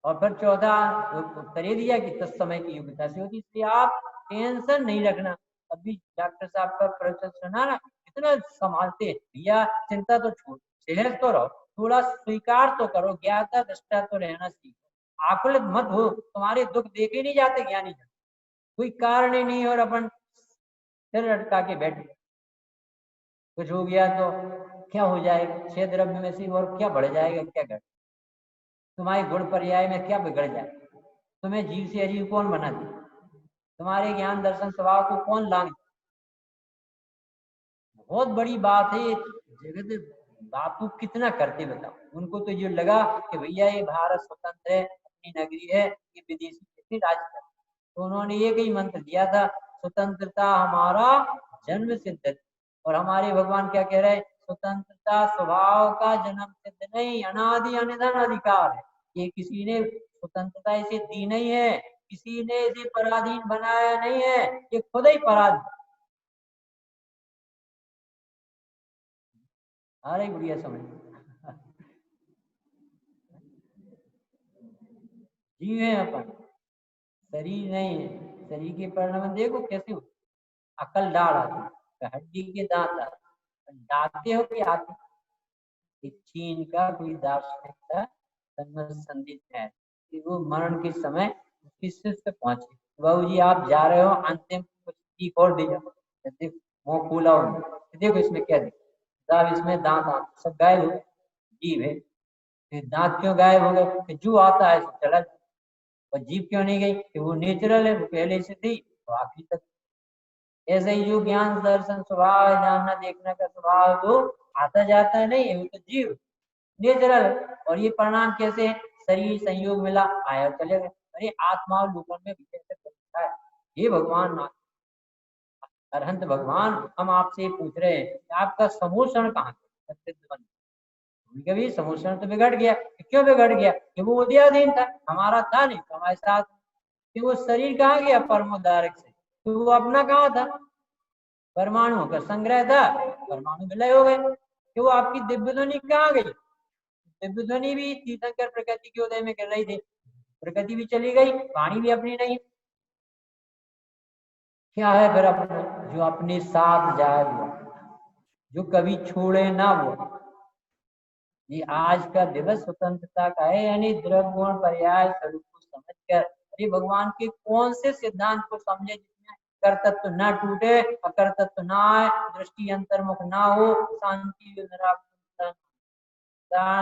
और फिर चौथा उत्तर ये दिया कि तत्समय की योग्यता से होती, इसलिए आप टेंशन नहीं रखना। अभी डॉक्टर साहब का प्रवचन सुना ना, कितना संभालते हैं भैया, चिंता तो छोड़, सहज तो रहो, थोड़ा स्वीकार तो करो, ज्ञाता दृष्टा तो रहना सीखो, आकुलित मत हो। तुम्हारे दुख देखे नहीं जाते ज्ञानी जन, कोई कारण ही नहीं और अपन सिर लटका के बैठे। कुछ हो गया तो क्या हो जाएगा? 6 द्रव्य में से और क्या बढ़ जाएगा, क्या घट? तुम्हारे गुण पर्याय में क्या बिगड़ जाए? तुम्हें जीव से अजीव कौन बना दे? तुम्हारे ज्ञान दर्शन स्वभाव को कौन लांग? बहुत बड़ी बात है ये। जगत बापू कितना करते बताओ। उनको तो ये लगा कि भैया ये भारत स्वतंत्र है, अपनी नगरी है, ये विदेशी कैसे राज कर, तो उन्होंने एक ही मंत्र दिया था, स्वतंत्रता हमारा जन्म सिद्ध है। और हमारे भगवान क्या कह रहे हैं? स्वतंत्रता स्वभाव का जन्म सिद्ध नहीं, अनादि अनिधन अधिकार है। ये किसी ने स्वतंत्रता इसे दी नहीं है, किसी ने इसे पराधीन बनाया नहीं है, ये खुद ही पराधीन। आ रही बढ़िया समझ? जीव है अपन, शरीर नहीं है। शरीर के परिणाम देखो कैसे हो, अकल डाल आती, हड्डी के दांत आते, दांते हो कि आते? चीन का कोई दार्शनिक था, संदिग्ध है कि वो मरण के समय उसकी शिष्य पहुंचे, बाबू जी आप जा रहे हो, अंतिम कुछ चीख और दे जाओ, मुंह खोला हो, देखो इसमें क्या दिख, साहब इसमें दांत आते सब गायब हो गए, जीव है। फिर दांत क्यों गायब हो गए? कि जो आता है चला, और जीव क्यों नहीं गई? कि वो नेचुरल है, वो पहले से थी तो आखिरी तक। ऐसे ही जो ज्ञान दर्शन स्वभाव है, जानना देखने का स्वभाव, वो आता जाता नहीं है, वो तो जीव नेचुरल है। और ये परिणाम कैसे है? शरीर संयोग मिला, आया चले गए। अरे आत्मा और लोगों में कैसे चलता है? ये भगवान अरहंत भगवान, हम आपसे पूछ रहे हैं कि आपका समोषण कहाँ है? कभी समोषण तो बिगड़ गया, क्यों बिगड़ गया? कि वो उदयाधीन था, हमारा था नहीं, तो हमारे साथ। कि वो शरीर कहाँ गया? परमोद्धारक से, तो वो अपना कहाँ था? परमाणु का संग्रह था, परमाणु विलय हो गए। कि वो आपकी दिव्य ध्वनि कहाँ गई? दिव्य ध्वनि भी तीर्थंकर प्रकृति के उदय में कर रही थी, प्रकृति भी चली गई, वाणी भी अपनी नहीं। क्या है फिर अपना? जो अपने साथ जाए वो, जो कभी छोड़े ना वो। ये आज का दिवस स्वतंत्रता का है, यानी द्रव्य गुण पर्याय स्वरूप को समझकर। अरे भगवान के कौन से सिद्धांत को समझे जिसमें कर्तत्व न टूटे, अकर्तत्व न आए, दृष्टि अंतर्मुख ना हो, शांति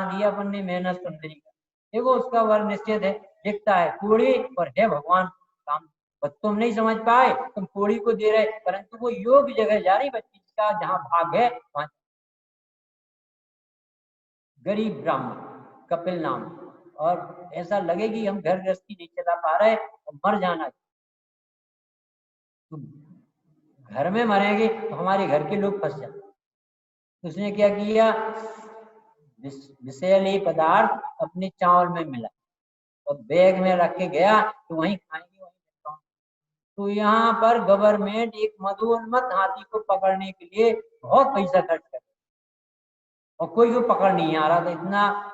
दिया अपन ने मेहनत सुंदरी का। देखो उसका वर निश्चित है, दिखता है कोड़ी और है भगवान काम। पर तुम नहीं समझ पाए, तुम कोड़ी को दे रहे, परंतु वो योग्य जगह जा रही बच्ची का, जहाँ भाग है वहां। गरीब ब्राह्मण, कपिल नाम, और ऐसा लगे कि हम घर गृहस्थी नहीं चला पा रहे और मर जाना, तो घर में मरेंगे तो हमारे घर के लोग फंस जाते। उसने क्या किया? विषैले पदार्थ अपने चावल में मिला और बैग में रख के गया तो वहीं खाएंगे वहीं। तो यहाँ पर गवर्नमेंट एक मधुन्मत्त हाथी को पकड़ने के लिए बहुत पैसा खर्च कर, और कोई को पकड़ नहीं आ रहा था, इतना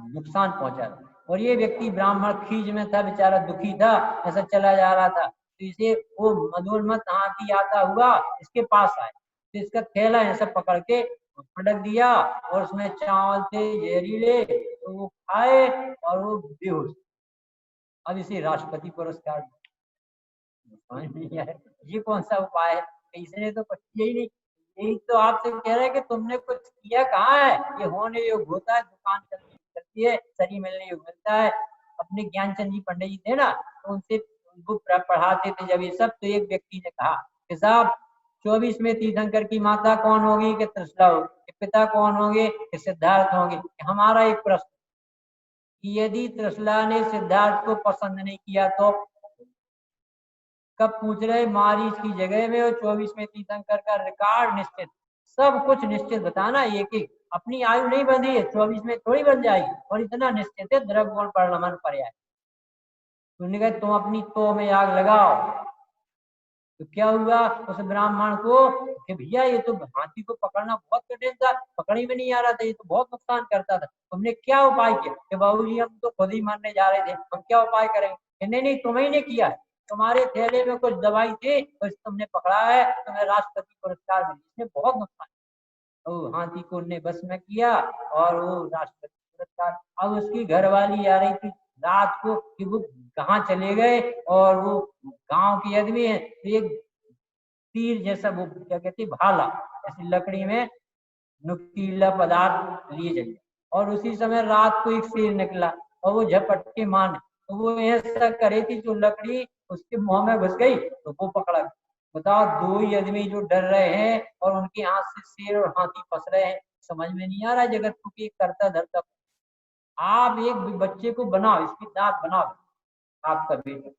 नुकसान पहुंचा था। और ये व्यक्ति ब्राह्मण खीज में था, बेचारा दुखी था, ऐसा चला जा रहा था, तो इसे वो मधुन्मत्त हाथी आता हुआ इसके पास आए, तो इसका थैला ऐसा पकड़ के पटक दिया, और उसमें चावल थे जहरीले, तो वो खाए और वो बेहोश। अब इसे राष्ट्रपति पुरस्कार समझ नहीं आया, ये कौन सा उपाय है? इसने तो कुछ किया ही नहीं। यही तो आपसे कह रहे हैं कि तुमने कुछ किया कहाँ है। ये होने योग होता है, दुकान चलती है, शरीर मिलने योग मिलता है। अपने ज्ञानचंद जी पंडित जी थे ना, तो उनसे उनको पढ़ाते थे जब ये सब, तो एक व्यक्ति ने कहा कि साहब 24 में तीर्थंकर की माता कौन होगी कि त्रिशला होगी, पिता कौन होंगे कि सिद्धार्थ होंगे। हमारा एक प्रश्न कि यदि त्रिशला ने सिद्धार्थ को पसंद नहीं किया तो कब पूछ रहे मारीच की जगह में, और 24 में तीर्थंकर का रिकॉर्ड निश्चित, सब कुछ निश्चित बताना, एक एक अपनी आयु नहीं बंधी है, 24 में थोड़ी बन जाएगी, और इतना निश्चित है द्रव्य गुण परिणाम पर्याय। तुमने कहा तुम अपनी तो में आग लगाओ। तो क्या हुआ उस ब्राह्मण को कि भैया ये तो हाथी को पकड़ना बहुत कठिन था, पकड़ी में नहीं आ रहा था, ये तो बहुत नुकसान करता था, तुमने क्या उपाय किया। कि बाबूजी हम तो खुद ही मरने जा रहे थे, हम क्या उपाय करेंगे। नहीं नहीं तुम्हें ने किया है, तुम्हारे थैले में कुछ दवाई थी तो तुमने पकड़ा है, तुम्हें राष्ट्रपति पुरस्कार मिली, इसने बहुत नुकसान। तो हाथी को ने बस में किया और वो राष्ट्रपति पुरस्कार। अब उसकी घरवाली आ रही थी रात को कि वो कहाँ चले गए, और वो गांव के आदमी है, तो एक तीर जैसा वो क्या कहते भाला ऐसी लकड़ी में नुकीला पदार्थ लिए जाइए, और उसी समय रात को एक शेर निकला और वो झपट के माने, तो वो ऐसा करे थी जो लकड़ी उसके मुंह में घुस गई तो वो पकड़ा। बताओ दो ही आदमी जो डर रहे हैं और उनके हाथ से शेर और हाथी फंस रहे हैं। समझ में नहीं आ रहा जगत को कि करता धरता। आप एक बच्चे को बनाओ, इसकी दांत बनाओ, आपका बेटा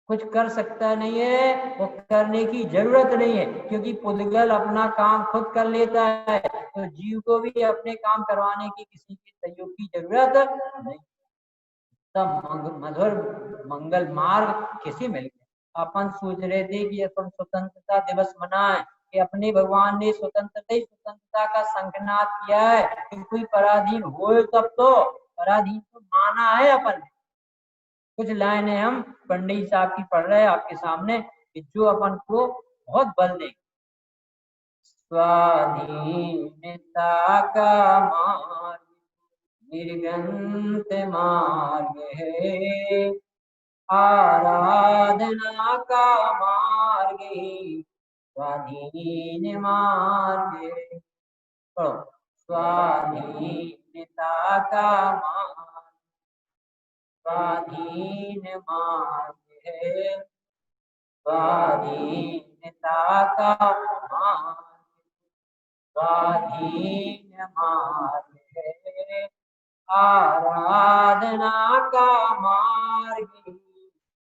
कुछ कर सकता नहीं है, वो करने की जरूरत नहीं है, क्योंकि पुद्गल अपना काम खुद कर लेता है, तो जीव को भी अपने काम करवाने की किसी के सहयोग की जरूरत नहीं। तब मधुर मंगल मार्ग किसी मिल गया। अपन सोच रहे थे कि अपन स्वतंत्रता दिवस मनाएं, कि अपने भगवान ने स्वतंत्रता का संकनाद किया है, कि कोई पराधीन हो तब तो, पराधीन तो माना है अपन। कुछ लाइनें हम पंडित साहब की पढ़ रहे हैं आपके सामने, कि जो अपन को बहुत बल देगी। स्वाधीनता का मार्ग निर्गंत मार्ग है, आराधना का मार्ग ही स्वाधीन मार्ग है। स्वाधीनता का मार्ग स्वाधीन मार्ग है, स्वाधीनता का मार्ग स्वाधीन मार्ग है, आराधना का मार्ग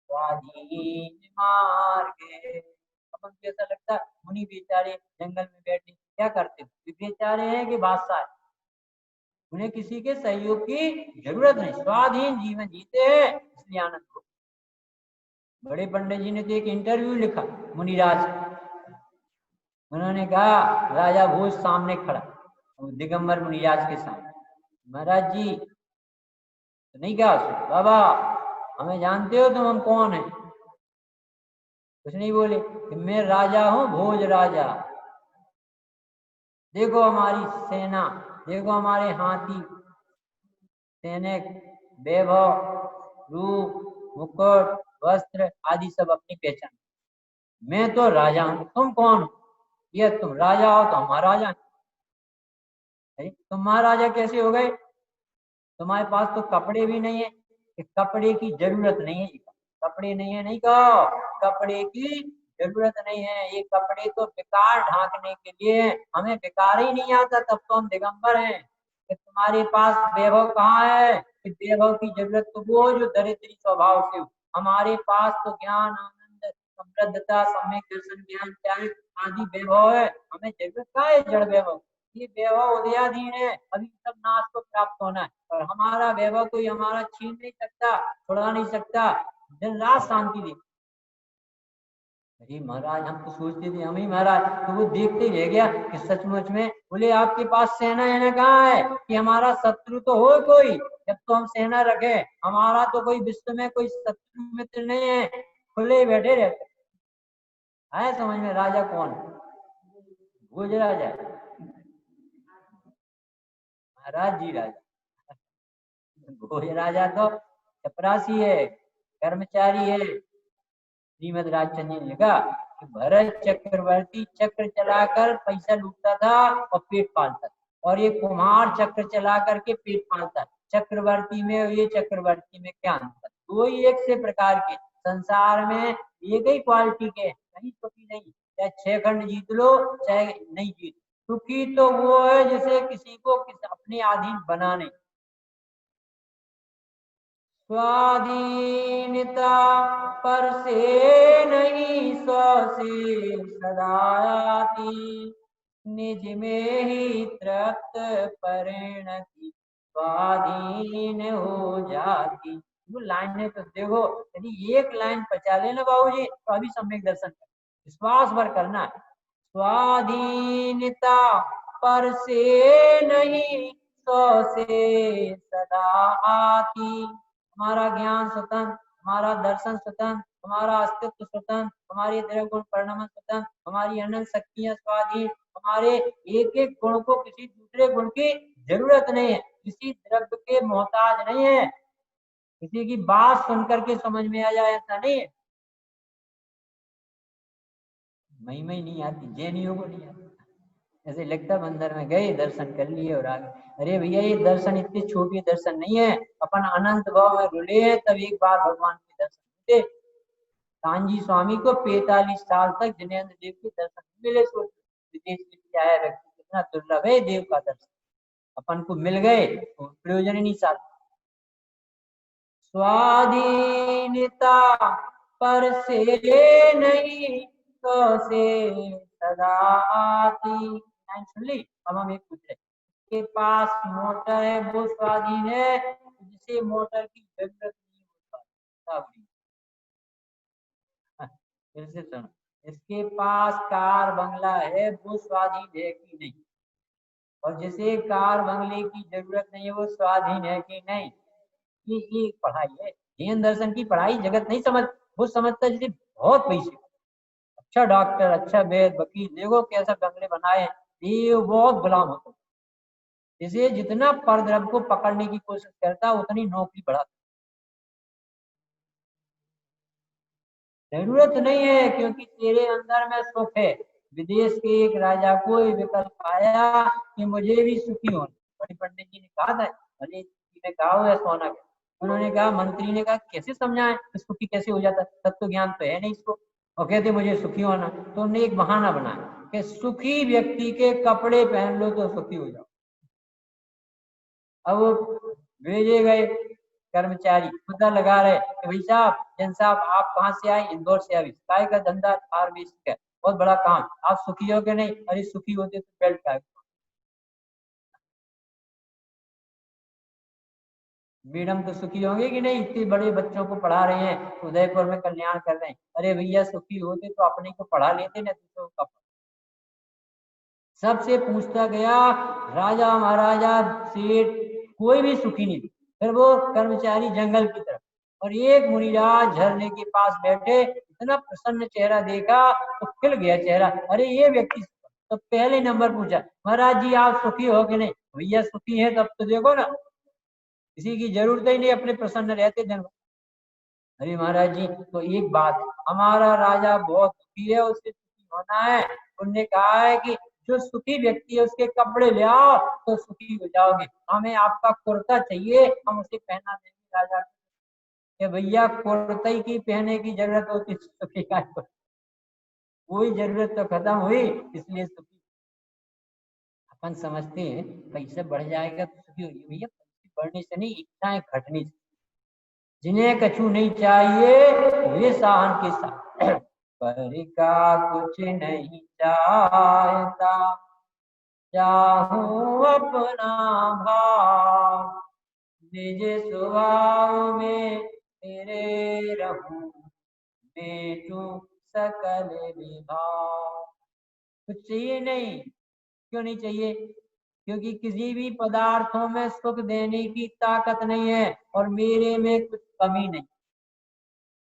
स्वाधीन मार्ग है। अपन को ऐसा लगता है मुनि बेचारे जंगल में बैठे क्या करते, बेचारे हैं कि बादशाह है, उन्हें किसी के सहयोग की जरूरत नहीं, स्वाधीन जीवन जीते हैं, इसलिए आनंद हो। बड़े पंडित जी ने तो एक इंटरव्यू लिखा मुनिराज, उन्होंने कहा राजा भोज सामने खड़ा दिगंबर मुनिराज के सामने, महाराज जी तो नहीं कहा बाबा हमें जानते हो तुम, हम कौन है। कुछ नहीं बोले कि मैं राजा हूं, भोज राजा, देखो हमारी सेना, देखो हमारे हाथी, सैनिक, वैभव, रूप, मुकुट, वस्त्र आदि सब अपनी पहचान। मैं तो राजा हूं, तुम कौन हो। ये तुम राजा हो तो हम महाराजा हैं। तुम महाराजा कैसे हो गए, तुम्हारे पास तो कपड़े भी नहीं है। कि कपड़े की जरूरत नहीं है, कपड़े नहीं है नहीं कहो, कपड़े की जरूरत नहीं है, ये कपड़े तो बेकार ढांकने के लिए, हमें बेकार ही नहीं आता तब तो हम दिगंबर हैं। कि तुम्हारे पास वैभव कहाँ है, कि वैभव की जरूरत तो वो जो दरिद्री स्वभाव से हो, हमारे पास तो ज्ञान आनंद समृद्धता सम्यक दर्शन ज्ञान त्याग आदि वैभव है, हमें जरूरत कहाँ है जड़ वैभव। ये वैभव उदयाधीन है, अभी सब नाश को प्राप्त होना है, और हमारा वैभव कोई हमारा छीन नहीं सकता, छुड़ा नहीं सकता, दिन रात शांति दे। अरे महाराज हम तो सोचते थे हम ही महाराज, तो वो देखते रह गया कि सचमुच में। बोले आपके पास सेना है ना, कहाँ है, कि हमारा शत्रु तो हो कोई, जब तो हम सेना रखे, हमारा तो कोई विश्व में कोई शत्रु मित्र नहीं है, खुले बैठे रहते। आए समझ में राजा कौन, भोज राजा, महाराज जी राजा। भोज राजा तो चपरासी है, कर्मचारी है। श्रीमद राजचंद्र जी ने लिखा कि भरत चक्रवर्ती चक्र चलाकर पैसा लूटता था और पेट पालता था, और ये कुम्हार चक्र चला करके पेट पालता। चक्रवर्ती में और ये चक्रवर्ती में क्या अंतर? दो ही एक से प्रकार के संसार में एक ही क्वालिटी के, कहीं सुखी नहीं। चाहे 6 खंड जीत लो चाहे नहीं जीत, सुखी तो वो है जिसे किसी को अपने अधीन बना नहीं। स्वाधीनता पर से नहीं स्व से सदा आती, निज में ही तृप्त परिणति स्वाधीन हो जाती। वो लाइनें तो देखो, यदि एक लाइन पचा लेना बाबूजी तो अभी सम्यक दर्शन कर, विश्वास भर करना है। स्वाधीनता पर से नहीं स्व से सदा आती, हमारा ज्ञान स्वतंत्र, हमारा दर्शन स्वतंत्र, हमारा अस्तित्व स्वतंत्र, हमारी द्रव्य गुण परिणाम स्वतंत्र, हमारी अनंत शक्तियां स्वाधीन, हमारे एक एक गुण को किसी दूसरे गुण की जरूरत नहीं है, किसी द्रव्य के मोहताज नहीं है, किसी की बात सुनकर के समझ में आ जाए ऐसा नहीं है। मई नहीं आती, जैनियों को नहीं आती। ऐसे लगता मंदिर में गए दर्शन कर लिए और आ गए। अरे भैया ये दर्शन इतने छोटे दर्शन नहीं है, अपन अनंत भाव में रुले हैं तब एक बार भगवान के दर्शन मिले। कांजी स्वामी को 45 साल तक जिनेन्द्र देव के दर्शन मिले। सोच विदेश में आया व्यक्ति कितना दुर्लभ है देव का दर्शन, अपन को मिल गए तो प्रयोजन ही नहीं साथ। स्वाधीनता पर से नहीं तो से सदा आती। सुन ली। अब हम एक पूछ रहे, के पास मोटर है वो स्वाधीन है, जिसे मोटर की जरूरत नहीं होती। फिर से सुनो, इसके पास कार बंगला है वो स्वाधीन है कि नहीं, और जिसे कार बंगले की जरूरत नहीं है वो स्वाधीन है कि नहीं। ये पढ़ाई है, जैन दर्शन की पढ़ाई जगत नहीं समझ, वो समझता है जिसे बहुत पैसे, अच्छा डॉक्टर, अच्छा वैद्य, वकील, देखो कैसा बंगले बनाए, ये बहुत गुलाम होता है। इसे जितना परद्रव्य को पकड़ने की कोशिश करता है उतनी नौकरी बढ़ाता। जरूरत नहीं है क्योंकि तेरे अंदर में सुख है। विदेश के एक राजा को विकल्प आया कि मुझे भी सुखी होना, बड़े पंडित जी ने कहा था, अरे ने कहा हुआ सोना का, उन्होंने कहा, मंत्री ने कहा कैसे समझाएं सुखी कैसे हो जाता, तत्व ज्ञान तो है नहीं इसको, और कहते मुझे सुखी होना। तो उन्होंने एक बहाना बनाया कि सुखी व्यक्ति के कपड़े पहन लो तो सुखी हो जाओ। अब वो भेजे गए कर्मचारी पता लगा रहे कि भाई साहब, जन साहब आप कहाँ से आए? इंदौर से। अभी काय का धंधा फार्मेसी का, बहुत बड़ा काम, आप सुखी हो के नहीं? अरे सुखी होते तो बेल्ट का। मैडम तो सुखी होंगे कि नहीं, इतने बड़े बच्चों को पढ़ा रहे हैं, उदयपुर में कल्याण कर रहे हैं। अरे भैया सुखी होते तो अपने को पढ़ा लेते ना, दूसरों का। सबसे पूछता गया, राजा महाराजा सेठ कोई भी सुखी नहीं। फिर वो कर्मचारी जंगल की तरफ, और एक मुनिराज झरने के पास बैठे, इतना प्रसन्न चेहरा देखा तो खिल गया चेहरा, अरे ये व्यक्ति। तो पहले नंबर पूछा, महाराज जी आप सुखी हो कि नहीं? भैया सुखी है तब तो देखो ना, किसी की जरूरत ही नहीं, अपने प्रसन्न रहते जन्म। अरे महाराज जी तो एक बात, हमारा राजा बहुत सुखी है, उससे सुखी होना है। उन्होंने कहा है कि जो सुखी व्यक्ति है उसके कपड़े ले आओ तो सुखी हो जाओगे, हमें आपका कुर्ता चाहिए, हम उसे पहना देंगे राजा के। भैया कुर्ते की पहने की जरूरत होती सुखी का, कोई जरूरत तो खत्म हुई, इसलिए सुखी। अपन समझते हैं पैसा बढ़ जाएगा तो सुखी होगी, भैया पैसे बढ़ने से नहीं, इच्छाएं घटने से। जिन्हें कछु नहीं चाहिए वे साहन के साथ पर का कुछ नहीं चाहता, चाहूं अपना भाव, निज स्वभाव में तेरे रहूं, बेटू सकल विभाव। कुछ चाहिए नहीं, क्यों नहीं चाहिए? क्योंकि किसी भी पदार्थों में सुख देने की ताकत नहीं है, और मेरे में कुछ कमी नहीं।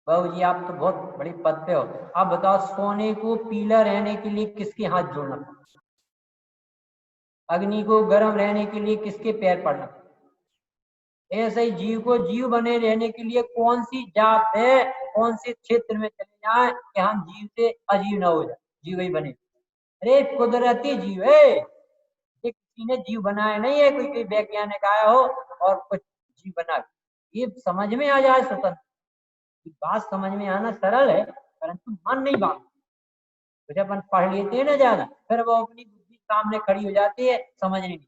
बाबू जी आप तो बहुत बड़े पद पे हो, आप बताओ सोने को पीला रहने के लिए किसके हाथ जोड़ना, अग्नि को गर्म रहने के लिए किसके पैर पड़ना? ऐसे ही जीव को जीव बने रहने के लिए कौन सी जात है कौन से क्षेत्र में चले जाए कि हम जीव से अजीव न हो जाए, जीव ही बने। अरे कुदरती जीव है, ये किसी ने जीव बनाया नहीं है, कोई वैज्ञानिक आया हो और कुछ जीव बना। ये समझ में आ जाए स्वतंत्र, बात समझ में आना सरल है, परंतु मन नहीं बात। तो जब अपन पढ़ लेते हैं ना ज्यादा, फिर वो अपनी बुद्धि सामने खड़ी हो जाती है, समझने नहीं।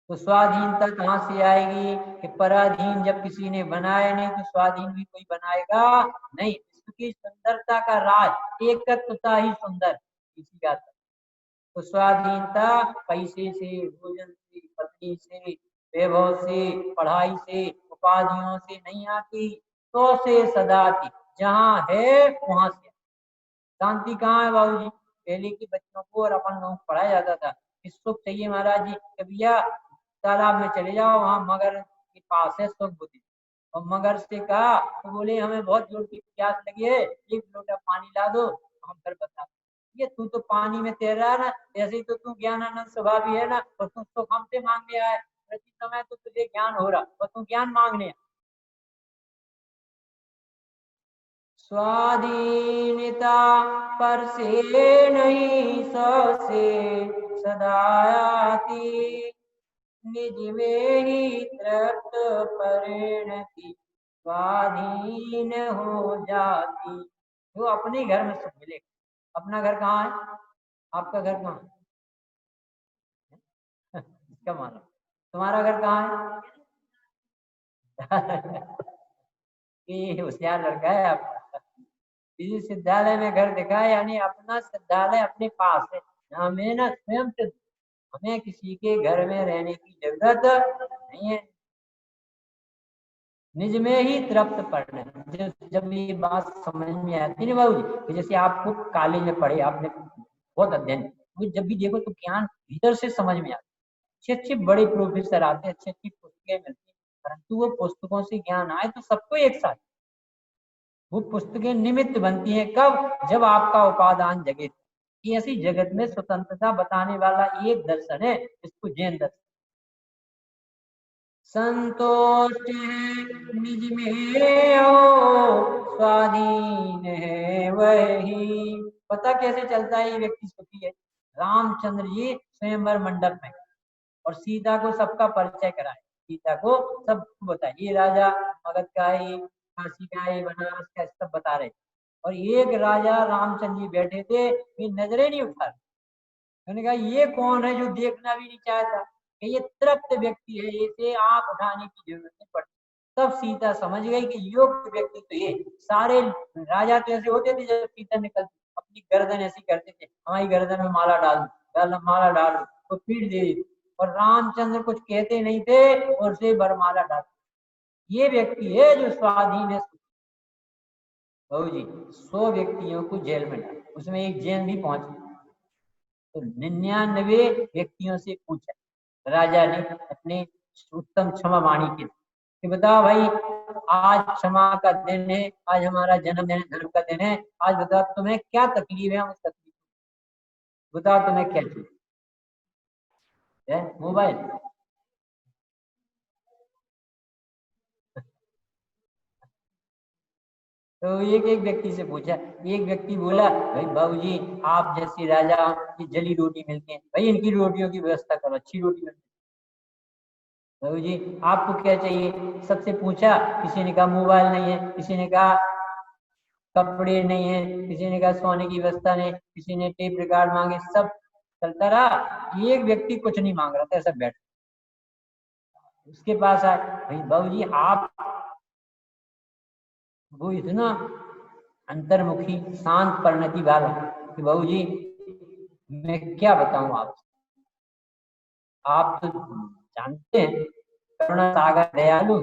तो स्वाधीनता कहाँ से आएगी कि पराधीन जब किसी ने बनाया नहीं, तो स्वाधीन भी कोई बनाएगा नहीं। इसकी सुंदरता का राज एकत्वता ही सुंदर, इसी का। तो स्वाधीनता पैसे से, भोजन से, पत्नी से, वैभव से, पढ़ाई से, उपाधियों से नहीं आती, तो से सदा आती। जहाँ है वहां से। शांति कहाँ है बाबूजी? पहले के बच्चों को और अपन लोगों को पढ़ाया जाता था कि सुख चाहिए महाराज जी, कि भैया तालाब में चले जाओ, वहां मगर के पास है सुख बुद्धि। और मगर से कहा तो बोले हमें बहुत जोर की प्यास लगी है, एक लोटा पानी ला दो, हम फिर बता। ये तू तो पानी में तैर रहा है ना, ऐसे ही तो तू ज्ञानानंद स्वभावी है ना, और तू तो हमसे मांगने आया है। प्रति समय तो तुझे ज्ञान हो रहा और तू ज्ञान मांगने आया। स्वाधीनता पर से नहीं सौ से सदायाती, निज में ही तृप्त परिणति स्वाधीन हो जाती। वो अपने घर में सुख मिलेगा। अपना घर कहाँ है? आपका घर कहाँ है? इसका मानो तुम्हारा घर कहाँ है? ये होशियार लड़का है आपका। किसी सिद्धालय में घर दिखा है, यानी अपना सिद्धालय अपने पास है। हमें ना स्वयं से, हमें किसी के घर में रहने की जरूरत नहीं है। निज में ही तृप्त पढ़ना। जब ये बात समझ में आती है बाबू जी, कि जैसे आपको कॉलेज में पढ़े, आपने बहुत अध्ययन, जब भी देखो तो ज्ञान भीतर से समझ में आता है। अच्छे अच्छे बड़े प्रोफेसर आते हैं, अच्छी अच्छी पुस्तकें मिलती हैं, परंतु वो पुस्तकों से ज्ञान आए तो सबको एक साथ। वो पुस्तकें निमित्त बनती हैं कब? जब आपका उपादान जगे। ऐसी जगत में स्वतंत्रता बताने वाला एक दर्शन है, इसको जैन दर्शन। संतोष है निज में हो, स्वाधीन है वही। पता कैसे चलता है ये व्यक्ति सुखी है? रामचंद्र जी स्वयंवर मंडप में, और सीता को सबका परिचय कराए, सीता को सब बताए, ये राजा मगध का है, ये काशी का है, ये बनारस का, सब बता रहे। और एक राजा रामचंद्र जी बैठे थे, ये नजरें नहीं उठा रहे। मैंने कहा ये कौन है जो देखना भी नहीं चाहता? कि ये तृप्त व्यक्ति है, इसे आंख उठाने की जरूरत नहीं पड़ती। तब सीता समझ गई कि योग्य व्यक्ति तो ये। सारे राजा तो ऐसे होते थे, जब सीता निकलती अपनी गर्दन ऐसी करते थे, हमारी गर्दन में माला डाल दो, माला डाल दो, तो पीट दे। और रामचंद्र कुछ कहते नहीं थे, और उसे बरमाला डाल। ये व्यक्ति है जो स्वाधीन है। बहू जी 100 व्यक्तियों को जेल में डाल, उसमें एक जैन भी पहुंच। तो 99 व्यक्तियों से पूछा राजा ने अपने उत्तम क्षमा वाणी के, कि बताओ भाई, आज क्षमा का दिन है, आज हमारा जन्मदिन धर्म का दिन है, आज बताओ तुम्हें क्या तकलीफ है? उस तकलीफ बताओ, तुम्हें क्या चाहिए? मोबाइल? तो एक एक व्यक्ति से पूछा। एक व्यक्ति बोला भाई बाबूजी, आप जैसे राजा की जली रोटी मिलती है, भाई इनकी रोटियों की व्यवस्था करो, अच्छी रोटी मिलती है। बाबू जी आपको क्या चाहिए? सबसे पूछा, किसी ने कहा मोबाइल नहीं है, किसी ने कहा कपड़े नहीं है, किसी ने कहा सोने की व्यवस्था नहीं, किसी ने टेप रिकॉर्ड मांगे, सब चलता रहा। एक व्यक्ति कुछ नहीं मांग रहा था, सब बैठ। उसके पास आए, भाई बाबू जी आप, वो इतना अंतर्मुखी शांत परिणति वाला कि बाबू जी मैं क्या बताऊं आप तो जानते हैं करुणा सागर दयालु,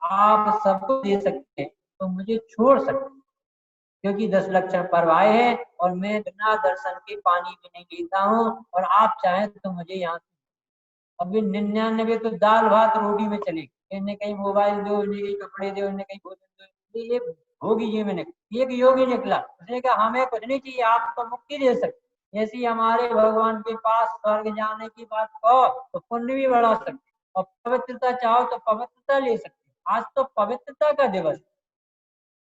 आप सबको दे सकते हैं तो मुझे छोड़ सकते हैं, क्योंकि 10 लक्षण पर्व आए हैं और मैं बिना दर्शन के पानी भी नहीं लेता हूँ, और आप चाहें तो मुझे यहाँ से। अभी 99 तो दाल भात रोटी में चले, इन्हें कहीं मोबाइल दो, इन्हें कहीं कपड़े दो, इन्हें कहीं भोजन दो। ये होगी जी, मैंने एक योगी निकला, उसने कहा हमें कुछ नहीं चाहिए, आप तो मुक्ति दे सकते, ऐसी हमारे भगवान के पास स्वर्ग जाने की बात कहो तो पुण्य भी बढ़ा सकते, और पवित्रता चाहो तो पवित्रता ले सकते। आज तो पवित्रता का दिवस,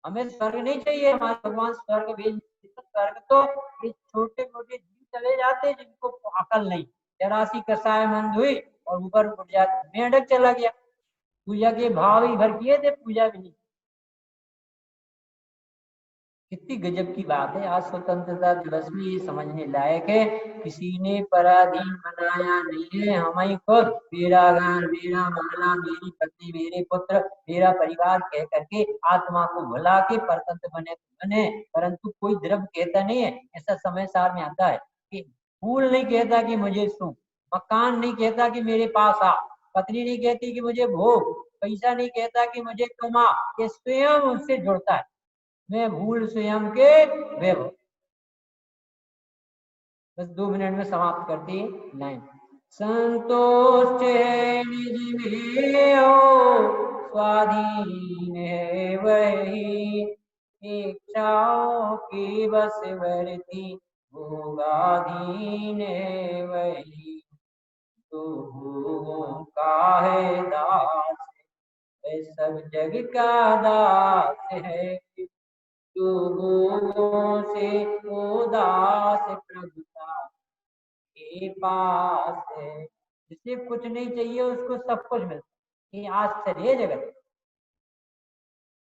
हमें स्वर्ग नहीं चाहिए, हमारे भगवान स्वर्ग भेज, स्वर्ग तो ये छोटे मोटे जीव चले जाते जिनको अकल नहीं, 83 कसाय मंद हुई और ऊपर उठ जाते, मेंढक चला गया, पूजा के भाव ही भर किए थे, पूजा भी नहीं। कितनी गजब की बात है। आज स्वतंत्रता दिवस में ये समझने लायक है, किसी ने पराधीन बनाया नहीं है, हम ही खुद मेरा घर, मेरा महला, मेरी पत्नी, मेरे पुत्र, मेरा परिवार कह करके आत्मा को भुला के परतंत्र बने बने, परंतु कोई द्रव्य कहता नहीं है। ऐसा समय सार में आता है कि फूल नहीं कहता कि मुझे सू, मकान नहीं कहता कि मेरे पास आ, पत्नी नहीं कहती कि मुझे भोग, पैसा नहीं कहता कि मुझे कमा, ये स्वयं उससे जुड़ता है। मैं भूल स्वयं के वे हो। बस 2 मिनट में समाप्त करती है लाइन। संतोष है निज में हो, स्वाधीन है वही, इच्छाओं की बस वर्ती, भोगाधीन है वही। तो भोगों का है दास, वह सब जग का दास है, जो भोगों से उदास प्रभुता के पास है। जिसे कुछ नहीं चाहिए उसको सब कुछ मिलता है। ये आश्चर्य जगत।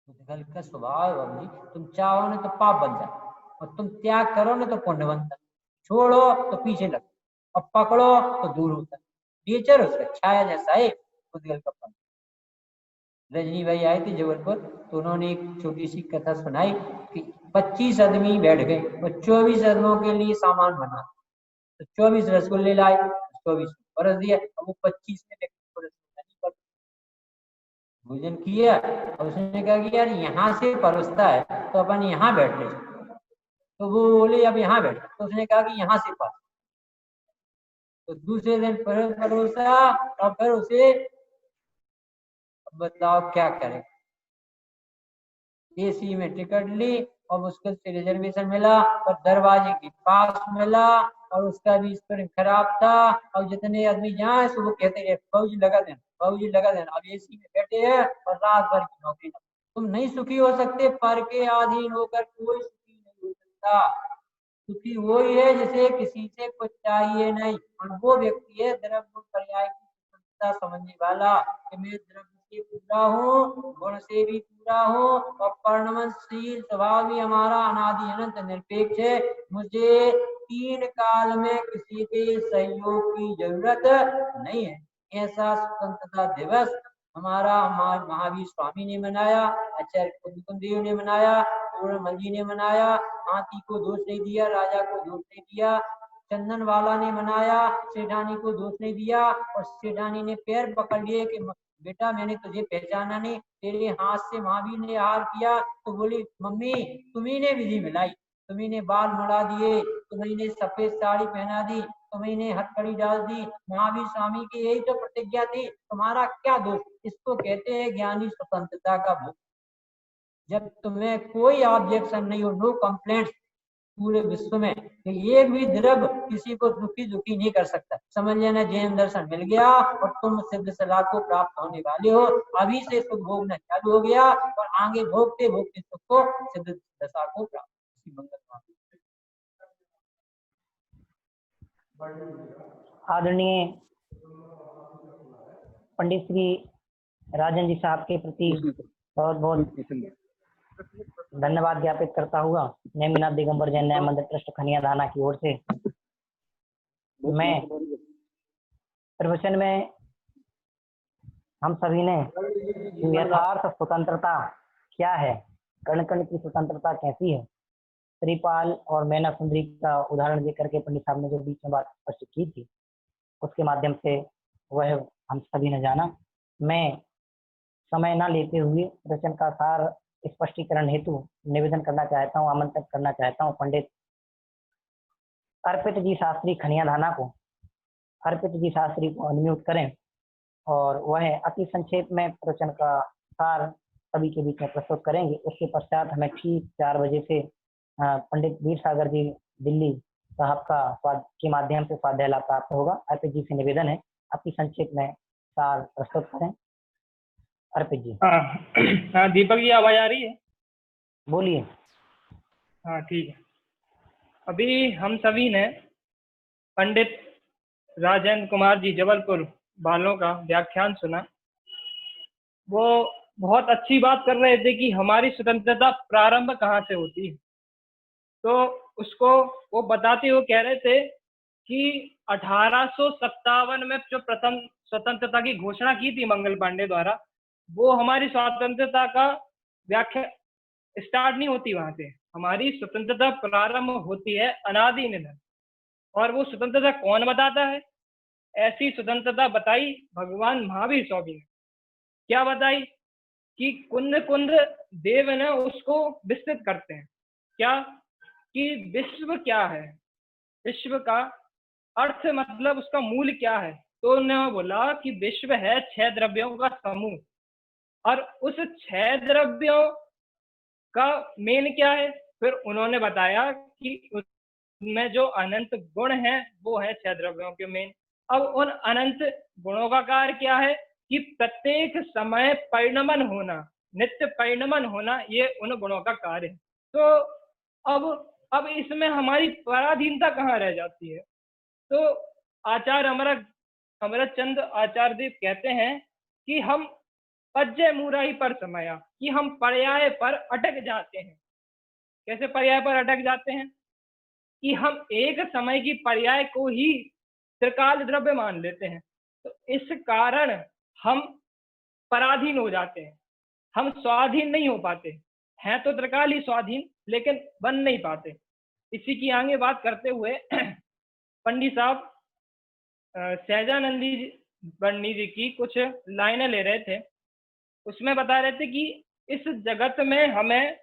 उद्गल का स्वभाव है बाबू जी, तुम चाहो ना तो पाप बन जाए, और तुम त्याग करो ना तो पुण्य बनता, छोड़ो तो पीछे लगता, और पकड़ो तो दूर होता। नेचर उसका छाया जैसा है उद्गल का पंथ। रजनी भाई आए थे जबलपुर, तो उन्होंने एक छोटी सी कथा सुनाई कि 25 आदमी बैठ गए और 24 आदमियों के लिए सामान बना, तो 24 रसगुल्ले लाए, 24 परस दिया, अब वो 25 में व्यक्ति को रसगुल्ला नहीं पड़ता, भोजन किया। और उसने कहा कि यार यहाँ से परोसता है तो अपन यहाँ बैठ ले, तो वो बोले अब यहाँ बैठ, तो उसने कहा कि यहाँ से पर, तो दूसरे दिन परोसा, और फिर उसे बताओ क्या करे, एसी में टिकट ली और मुश्किल से रिजर्वेशन मिला, और दरवाजे के पास मिला, और उसका भी स्प्रिंग खराब था। और जितने आदमी जाए सो वो कहते रहे बाबूजी लगा देना, बाबूजी लगा देना, अब एसी में बैठे हैं और रात भर की नौकरी। तुम नहीं सुखी हो सकते, पर के अधीन होकर कोई सुखी नहीं हो सकता। सुखी वो ही है जिसे किसी से कुछ चाहिए नहीं, और वो व्यक्ति है द्रव्य पर्याय की स्वतंत्रता समझने वाला, कि मैं द्रव्य से पूरा हूँ, गुण से भी पूरा हूँ, और परिणमशील स्वभाव भी हमारा अनादि अनंत निरपेक्ष है। मुझे 3 काल में किसी के सहयोग की जरूरत नहीं है। ऐसा स्वतंत्रता दिवस हमारा महावीर स्वामी ने मनाया, आचार्य कुंद देव ने मनाया, पूर्णमल जी ने मनाया, हाथी को दोष नहीं दिया, राजा को दोष नहीं दिया, चंदन वाला ने मनाया, सेठानी को दोष नहीं दिया, और सेठानी ने पैर पकड़ लिए कि बेटा मैंने तुझे पहचाना नहीं, तेरे हाथ से महावीर ने हार किया, तो बोली मम्मी तुम्ही ने विधि मिलाई, तुम्ही ने बाल मुड़ा दिए, तुम्ही ने सफेद साड़ी पहना दी, तुम्ही ने हथकड़ी डाल दी, महावीर स्वामी की यही तो प्रतिज्ञा थी, तुम्हारा क्या दोष। इसको कहते हैं ज्ञानी स्वतंत्रता का भोग। जब तुम्हें कोई ऑब्जेक्शन नहीं हो, नो कंप्लेंट पूरे विश्व में, तो एक भी द्रव्य किसी को दुखी नहीं कर सकता। समझ लेना जैन दर्शन मिल गया और तुम सिद्ध सलाह को प्राप्त होने वाले हो। अभी से सुख भोगना चालू हो गया और आगे भोगते भोगते सुख को सिद्ध दशा को प्राप्त। मंगल आदरणीय पंडित श्री राजन जी साहब के प्रति बहुत बहुत धन्यवाद ज्ञापित करता हुआ नेमिनाथ दिगंबर जैन न्याय मंदिर ट्रस्ट खनिया दाना की ओर से मैं प्रवचन में हम सभी ने यथार्थ स्वतंत्रता क्या है, कण कण की स्वतंत्रता कैसी है, श्रीपाल और मैना सुंदरी का उदाहरण देकर के पंडित साहब ने जो बीच में बात स्पष्ट की थी, उसके माध्यम से वह हम सभी ने जाना। मैं समय न लेते हुए प्रवचन का सार स्पष्टीकरण हेतु निवेदन करना चाहता हूँ, आमंत्रित करना चाहता हूँ पंडित अर्पित जी शास्त्री खनिया धाना को। अर्पित जी शास्त्री को अनम्यूट करें और वह अति संक्षेप में प्रवचन का सार सभी के बीच में प्रस्तुत करेंगे। उसके पश्चात हमें ठीक 4 बजे से पंडित वीर सागर जी दिल्ली साहब का के माध्यम से स्वाध्याय लाभ प्राप्त होगा। अर्पित जी से निवेदन है अति संक्षेप में सार प्रस्तुत करें। अर्पित जी। हाँ दीपक जी आवाज आ रही है? बोलिए। हाँ ठीक है। अभी हम सभी ने पंडित राजेंद्र कुमार जी जबलपुर वालों का व्याख्यान सुना। वो बहुत अच्छी बात कर रहे थे कि हमारी स्वतंत्रता प्रारंभ कहाँ से होती है। तो उसको वो बताते हुए कह रहे थे कि 1857 में जो प्रथम स्वतंत्रता की घोषणा की थी मंगल पांडे द्वारा, वो हमारी स्वतंत्रता का व्याख्या स्टार्ट नहीं होती वहां से। हमारी स्वतंत्रता प्रारंभ होती है अनादि निधन। और वो स्वतंत्रता कौन बताता है? ऐसी स्वतंत्रता बताई भगवान महावीर स्वामी ने। क्या बताई? कि कुंद कुंद देव ने उसको विस्तृत करते हैं। क्या? कि विश्व क्या है, विश्व का अर्थ मतलब उसका मूल क्या है। तो उन्होंने बोला कि विश्व है 6 द्रव्यों का समूह। और उस 6 द्रव्यों का मेन क्या है? फिर उन्होंने बताया कि उसमें जो अनंत गुण है वो है 6 द्रव्यों के मेन। अब उन अनंत गुणों का कार्य क्या है? कि प्रत्येक समय परिणमन होना, नित्य परिणमन होना, ये उन गुणों का कार्य है। तो अब इसमें हमारी पराधीनता कहाँ रह जाती है? तो आचार्य अमरत चंद आचार्य देव कहते हैं कि हम पज्य मुराई पर समाया, कि हम पर्याय पर अटक जाते हैं। कैसे पर्याय पर अटक जाते हैं? कि हम एक समय की पर्याय को ही त्रिकाल द्रव्य मान लेते हैं। तो इस कारण हम पराधीन हो जाते हैं, हम स्वाधीन नहीं हो पाते हैं। तो त्रिकाल ही स्वाधीन, लेकिन बन नहीं पाते। इसी की आगे बात करते हुए पंडित साहब सहजानंदी बन्नी जी की कुछ लाइनें ले रहे थे। उसमें बता रहे थे कि इस जगत में हमें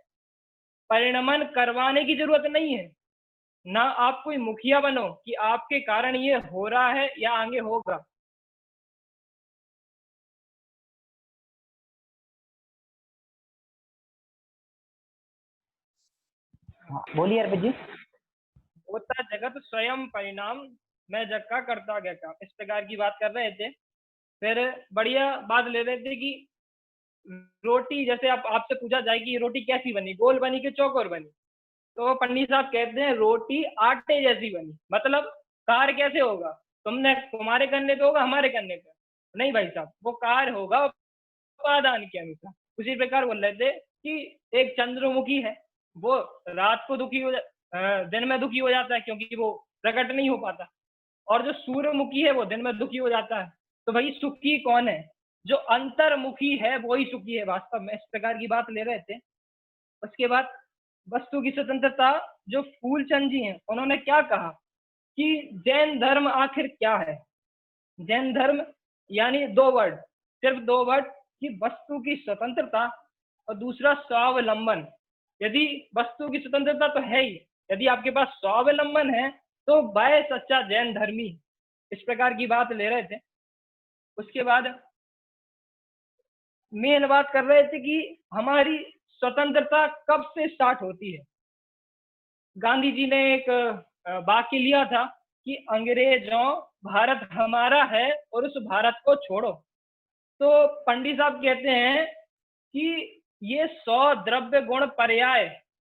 परिणमन करवाने की जरूरत नहीं है। ना आप कोई मुखिया बनो कि आपके कारण ये हो रहा है या आगे होगा। हाँ, बोलिए अर्पित जी। होता जगत स्वयं परिणाम, मैं जग का करता गया काम, इस प्रकार की बात कर रहे थे। फिर बढ़िया बात ले रहे थे कि रोटी, जैसे आप आपसे पूछा जाए कि रोटी कैसी बनी, गोल बनी कि चौकोर बनी, तो पंडित साहब कहते हैं रोटी आटे जैसी बनी। मतलब कार्य कैसे होगा? तुम्हारे करने पे होगा, हमारे करने पे नहीं भाई साहब, वो कार्य होगा उपादान के अनुसार। उसी प्रकार बोल रहे थे कि एक चंद्रमुखी है, वो रात को दिन में दुखी हो जाता है क्योंकि वो प्रकट नहीं हो पाता। और जो सूर्यमुखी है वो दिन में दुखी हो जाता है। तो भाई सुखी कौन है? जो अंतर्मुखी है वो ही सुखी है वास्तव में। इस प्रकार की बात ले रहे थे। उसके बाद वस्तु की स्वतंत्रता, जो फूलचंद जी हैं उन्होंने क्या कहा कि जैन धर्म आखिर क्या है? जैन धर्म यानी 2 वर्ड, सिर्फ 2 वर्ड, कि वस्तु की स्वतंत्रता और दूसरा स्वावलंबन। यदि वस्तु की स्वतंत्रता तो है ही, यदि आपके पास स्वावलंबन है तो वह सच्चा जैन धर्मी। इस प्रकार की बात ले रहे थे। उसके बाद मेन बात कर रहे थे कि हमारी स्वतंत्रता कब से स्टार्ट होती है। गांधी जी ने एक वाक्य लिया था कि अंग्रेजों, भारत हमारा है और उस भारत को छोड़ो। तो पंडित साहब कहते हैं कि ये 100 द्रव्य गुण पर्याय,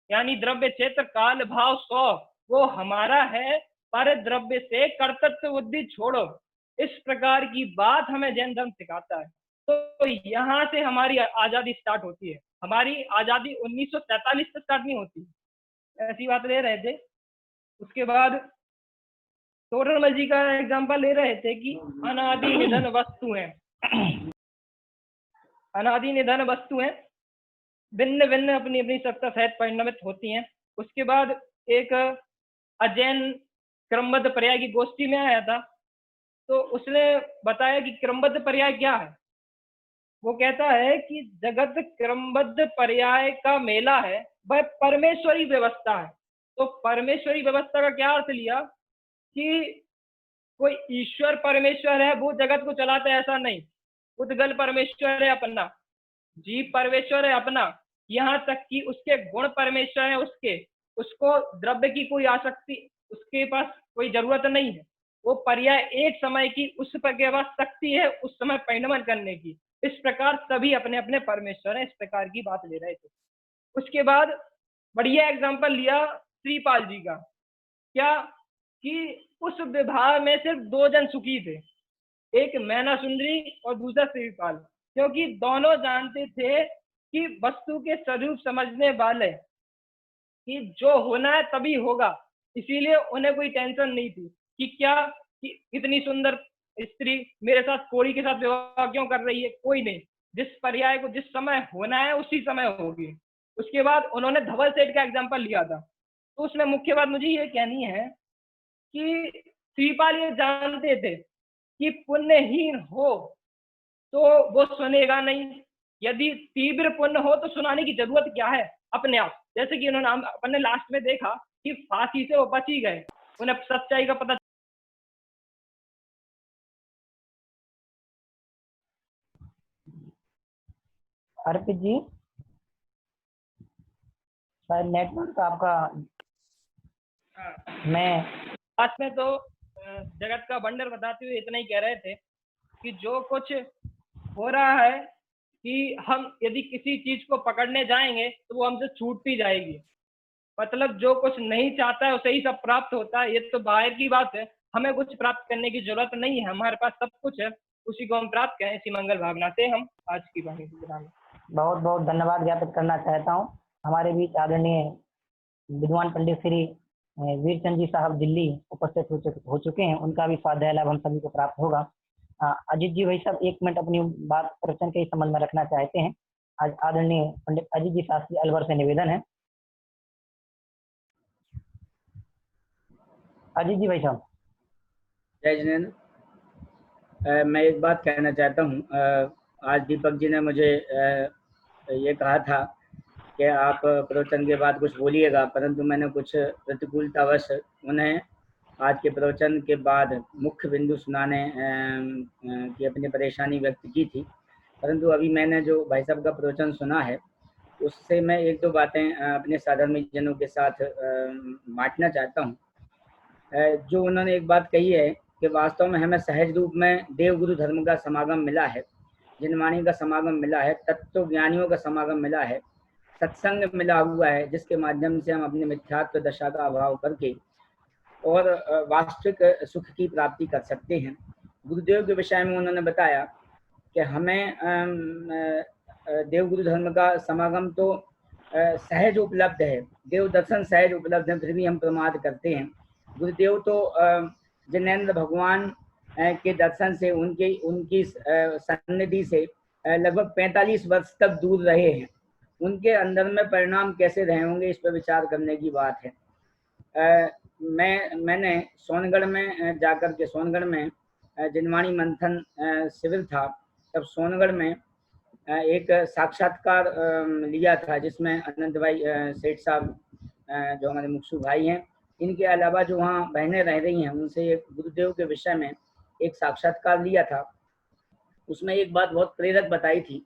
यानी द्रव्य क्षेत्र काल भाव 100, वो हमारा है, पर द्रव्य से कर्तृत्व बुद्धि छोड़ो। इस प्रकार की बात हमें जैन धर्म सिखाता है। तो यहाँ से हमारी आजादी स्टार्ट होती है। हमारी आजादी 1947 से स्टार्ट नहीं होती। ऐसी बात ले रहे थे। उसके बाद तोडरमल जी का एग्जांपल ले रहे थे कि अनादि निधन वस्तु है, अनादि निधन वस्तु है, भिन्न भिन्न अपनी अपनी सत्ता सहित परिणमित होती हैं। उसके बाद एक अजैन क्रमबद्ध पर्याय की गोष्ठी में आया था, तो उसने बताया कि क्रमबद्ध पर्याय क्या है। वो कहता है कि जगत क्रमबद्ध पर्याय का मेला है, वह परमेश्वरी व्यवस्था है। तो परमेश्वरी व्यवस्था का क्या अर्थ लिया कि कोई ईश्वर परमेश्वर है वो जगत को चलाता है, ऐसा नहीं। उद्गल परमेश्वर है अपना, जीव परमेश्वर है अपना, यहाँ तक कि उसके गुण परमेश्वर है उसके, उसको द्रव्य की कोई आसक्ति, उसके पास कोई जरूरत नहीं है। वो पर्याय एक समय की उस पर के पास शक्ति है उस समय परिणमन करने की। इस प्रकार सभी अपने अपने परमेश्वर है। इस प्रकार की बात ले रहे थे। उसके बाद बढ़िया एग्जाम्पल लिया श्रीपाल जी का, क्या कि उस विवाह में सिर्फ 2 जन सुखी थे, एक मैना सुंदरी और दूसरा श्रीपाल, क्योंकि दोनों जानते थे कि वस्तु के स्वरूप समझने वाले कि जो होना है तभी होगा, इसीलिए उन्हें कोई टेंशन नहीं थी कि क्या कि इतनी सुंदर स्त्री मेरे साथ कोड़ी के साथ विवाह क्यों कर रही है, कोई नहीं, जिस पर्याय को जिस समय होना है उसी समय होगी। उसके बाद उन्होंने धवल सेठ का एग्जाम्पल लिया था, तो उसमें मुख्य बात मुझे ये कहनी है कि श्रीपाल ये जानते थे कि पुण्यहीन हो तो वो सुनेगा नहीं, यदि तीव्र पुण्य हो तो सुनाने की जरूरत क्या है अपने आप। जैसे कि उन्होंने अपन ने लास्ट में देखा कि फांसी से वो बच ही गए, उन्हें सच्चाई का पता। अर्पित जी, शायद नेटवर्क आपका, मैं लास्ट में तो जगत का वंडर बताते हुए इतना ही कह रहे थे कि जो कुछ हो रहा है कि हम यदि किसी चीज को पकड़ने जाएंगे तो वो हमसे छूटती जाएगी, मतलब जो कुछ नहीं चाहता है उसे ही सब प्राप्त होता है, ये तो बाहर की बात है, हमें कुछ प्राप्त करने की जरूरत नहीं है, हमारे पास सब कुछ है, उसी को हम प्राप्त करें। इसी मंगल भावना से हम आज की वाणी को विराम। बहुत बहुत धन्यवाद ज्ञापित करना चाहता हूँ। हमारे बीच आदरणीय विद्वान पंडित श्री वीरचंद जी साहब दिल्ली उपस्थित हो चुके हैं, उनका भी स्वाध्याय लाभ हम सभी को प्राप्त होगा। अजीत जी भाई साहब 1 मिनट अपनी बात प्रवचन के संबंध में रखना चाहते हैं। आज आदरणीय पंडित अजीत जी शास्त्री अलवर से निवेदन है। अजीत जी भाई साहब। जय जिनेन्द्र। मैं एक बात कहना चाहता हूँ। आज दीपक जी ने मुझे ये कहा था कि आप प्रवचन के बाद कुछ बोलिएगा, परंतु मैंने कुछ प्रतिकूलतावश उन्हें आज के प्रवचन के बाद मुख्य बिंदु सुनाने की अपनी परेशानी व्यक्त की थी, परंतु अभी मैंने जो भाई साहब का प्रवचन सुना है उससे मैं 1-2 बातें अपने साधर्मी जनों के साथ बांटना चाहता हूँ। जो उन्होंने एक बात कही है कि वास्तव में हमें सहज रूप में देवगुरु धर्म का समागम मिला है, जिनवाणी का समागम मिला है, तत्व ज्ञानियों का समागम मिला है, सत्संग मिला हुआ है, जिसके माध्यम से हम अपने मिथ्यात्व दशा का अभाव करके और वास्तविक सुख की प्राप्ति कर सकते हैं। गुरुदेव के विषय में उन्होंने बताया कि हमें देवगुरु धर्म का समागम तो सहज उपलब्ध है, देव दर्शन सहज उपलब्ध है, फिर भी हम प्रमाद करते हैं। गुरुदेव तो जिनेंद्र भगवान के दर्शन से उनकी सन्निधि से लगभग 45 वर्ष तक दूर रहे हैं, उनके अंदर में परिणाम कैसे रहे होंगे इस पर विचार करने की बात है। मैंने सोनगढ़ में जाकर के, सोनगढ़ में जिनवाणी मंथन शिविर था, तब सोनगढ़ में एक साक्षात्कार लिया था जिसमें अनंत भाई सेठ साहब जो हमारे मुक्सू भाई हैं, इनके अलावा जो वहाँ बहनें रह रही हैं, उनसे एक गुरुदेव के विषय में एक साक्षात्कार लिया था। उसमें एक बात बहुत प्रेरक बताई थी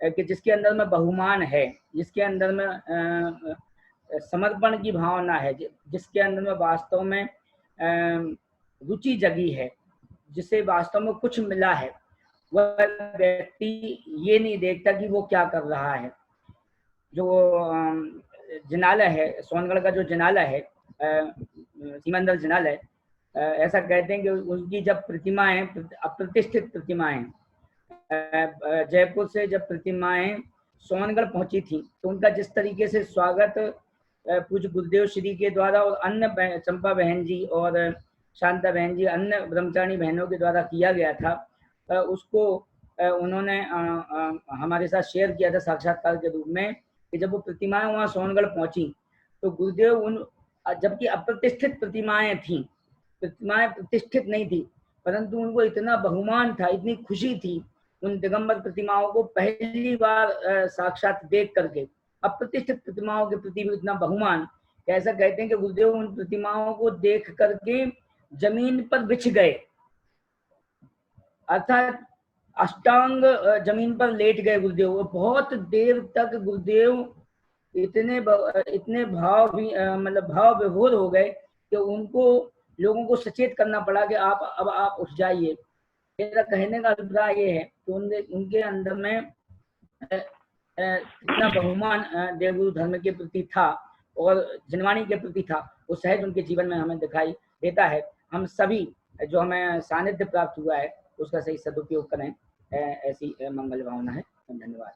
कि जिसके अंदर में बहुमान है, जिसके अंदर में समर्पण की भावना है, जिसके अंदर में वास्तव में रुचि जगी है, जिसे वास्तव में कुछ मिला है, वह व्यक्ति ये नहीं देखता कि वो क्या कर रहा है। जो जिनालय है, सोनगढ़ का जो जिनालय है, सीमंदर जिनालय, ऐसा कहते हैं कि उनकी जब प्रतिमाएं, अप्रतिष्ठित प्रतिमाएं, जयपुर से जब प्रतिमाएं सोनगढ़ पहुंची थी तो उनका जिस तरीके से स्वागत पूज्य गुरुदेव श्री के द्वारा और अन्य चंपा बहन जी और शांता बहन जी, अन्य ब्रह्मचारी बहनों के द्वारा किया गया था, उसको उन्होंने हमारे साथ शेयर किया था साक्षात्कार के रूप में कि जब वो प्रतिमाएं वहाँ सोनगढ़ पहुंची तो गुरुदेव उन, जबकि अप्रतिष्ठित प्रतिमाएं थी, प्रतिमाएं प्रतिष्ठित नहीं थी, परंतु उनको इतना बहुमान था, इतनी खुशी थी उन दिगंबर प्रतिमाओं को पहली बार साक्षात देख करके, अप्रतिष्ठित प्रतिमाओं के प्रति भी इतना बहुमान। ऐसा कहते हैं कि गुरुदेव उन प्रतिमाओं को देख करके जमीन पर बिछ गए, अर्थात अष्टांग जमीन पर लेट गए गुरुदेव। बहुत देर तक गुरुदेव इतने भाव भी मतलब भाव विभोर हो गए कि उनको लोगों को सचेत करना पड़ा कि आप उठ जाइए। मेरा कहने का अभिप्राय ये है कि उनके अंदर में कितना बहुमान देवगुरु धर्म के प्रति था और जनवाणी के प्रति था, वो सहज उनके जीवन में हमें दिखाई देता है। हम सभी जो हमें सानिध्य प्राप्त हुआ है उसका सही सदुपयोग करें, ऐसी मंगल भावना है। धन्यवाद।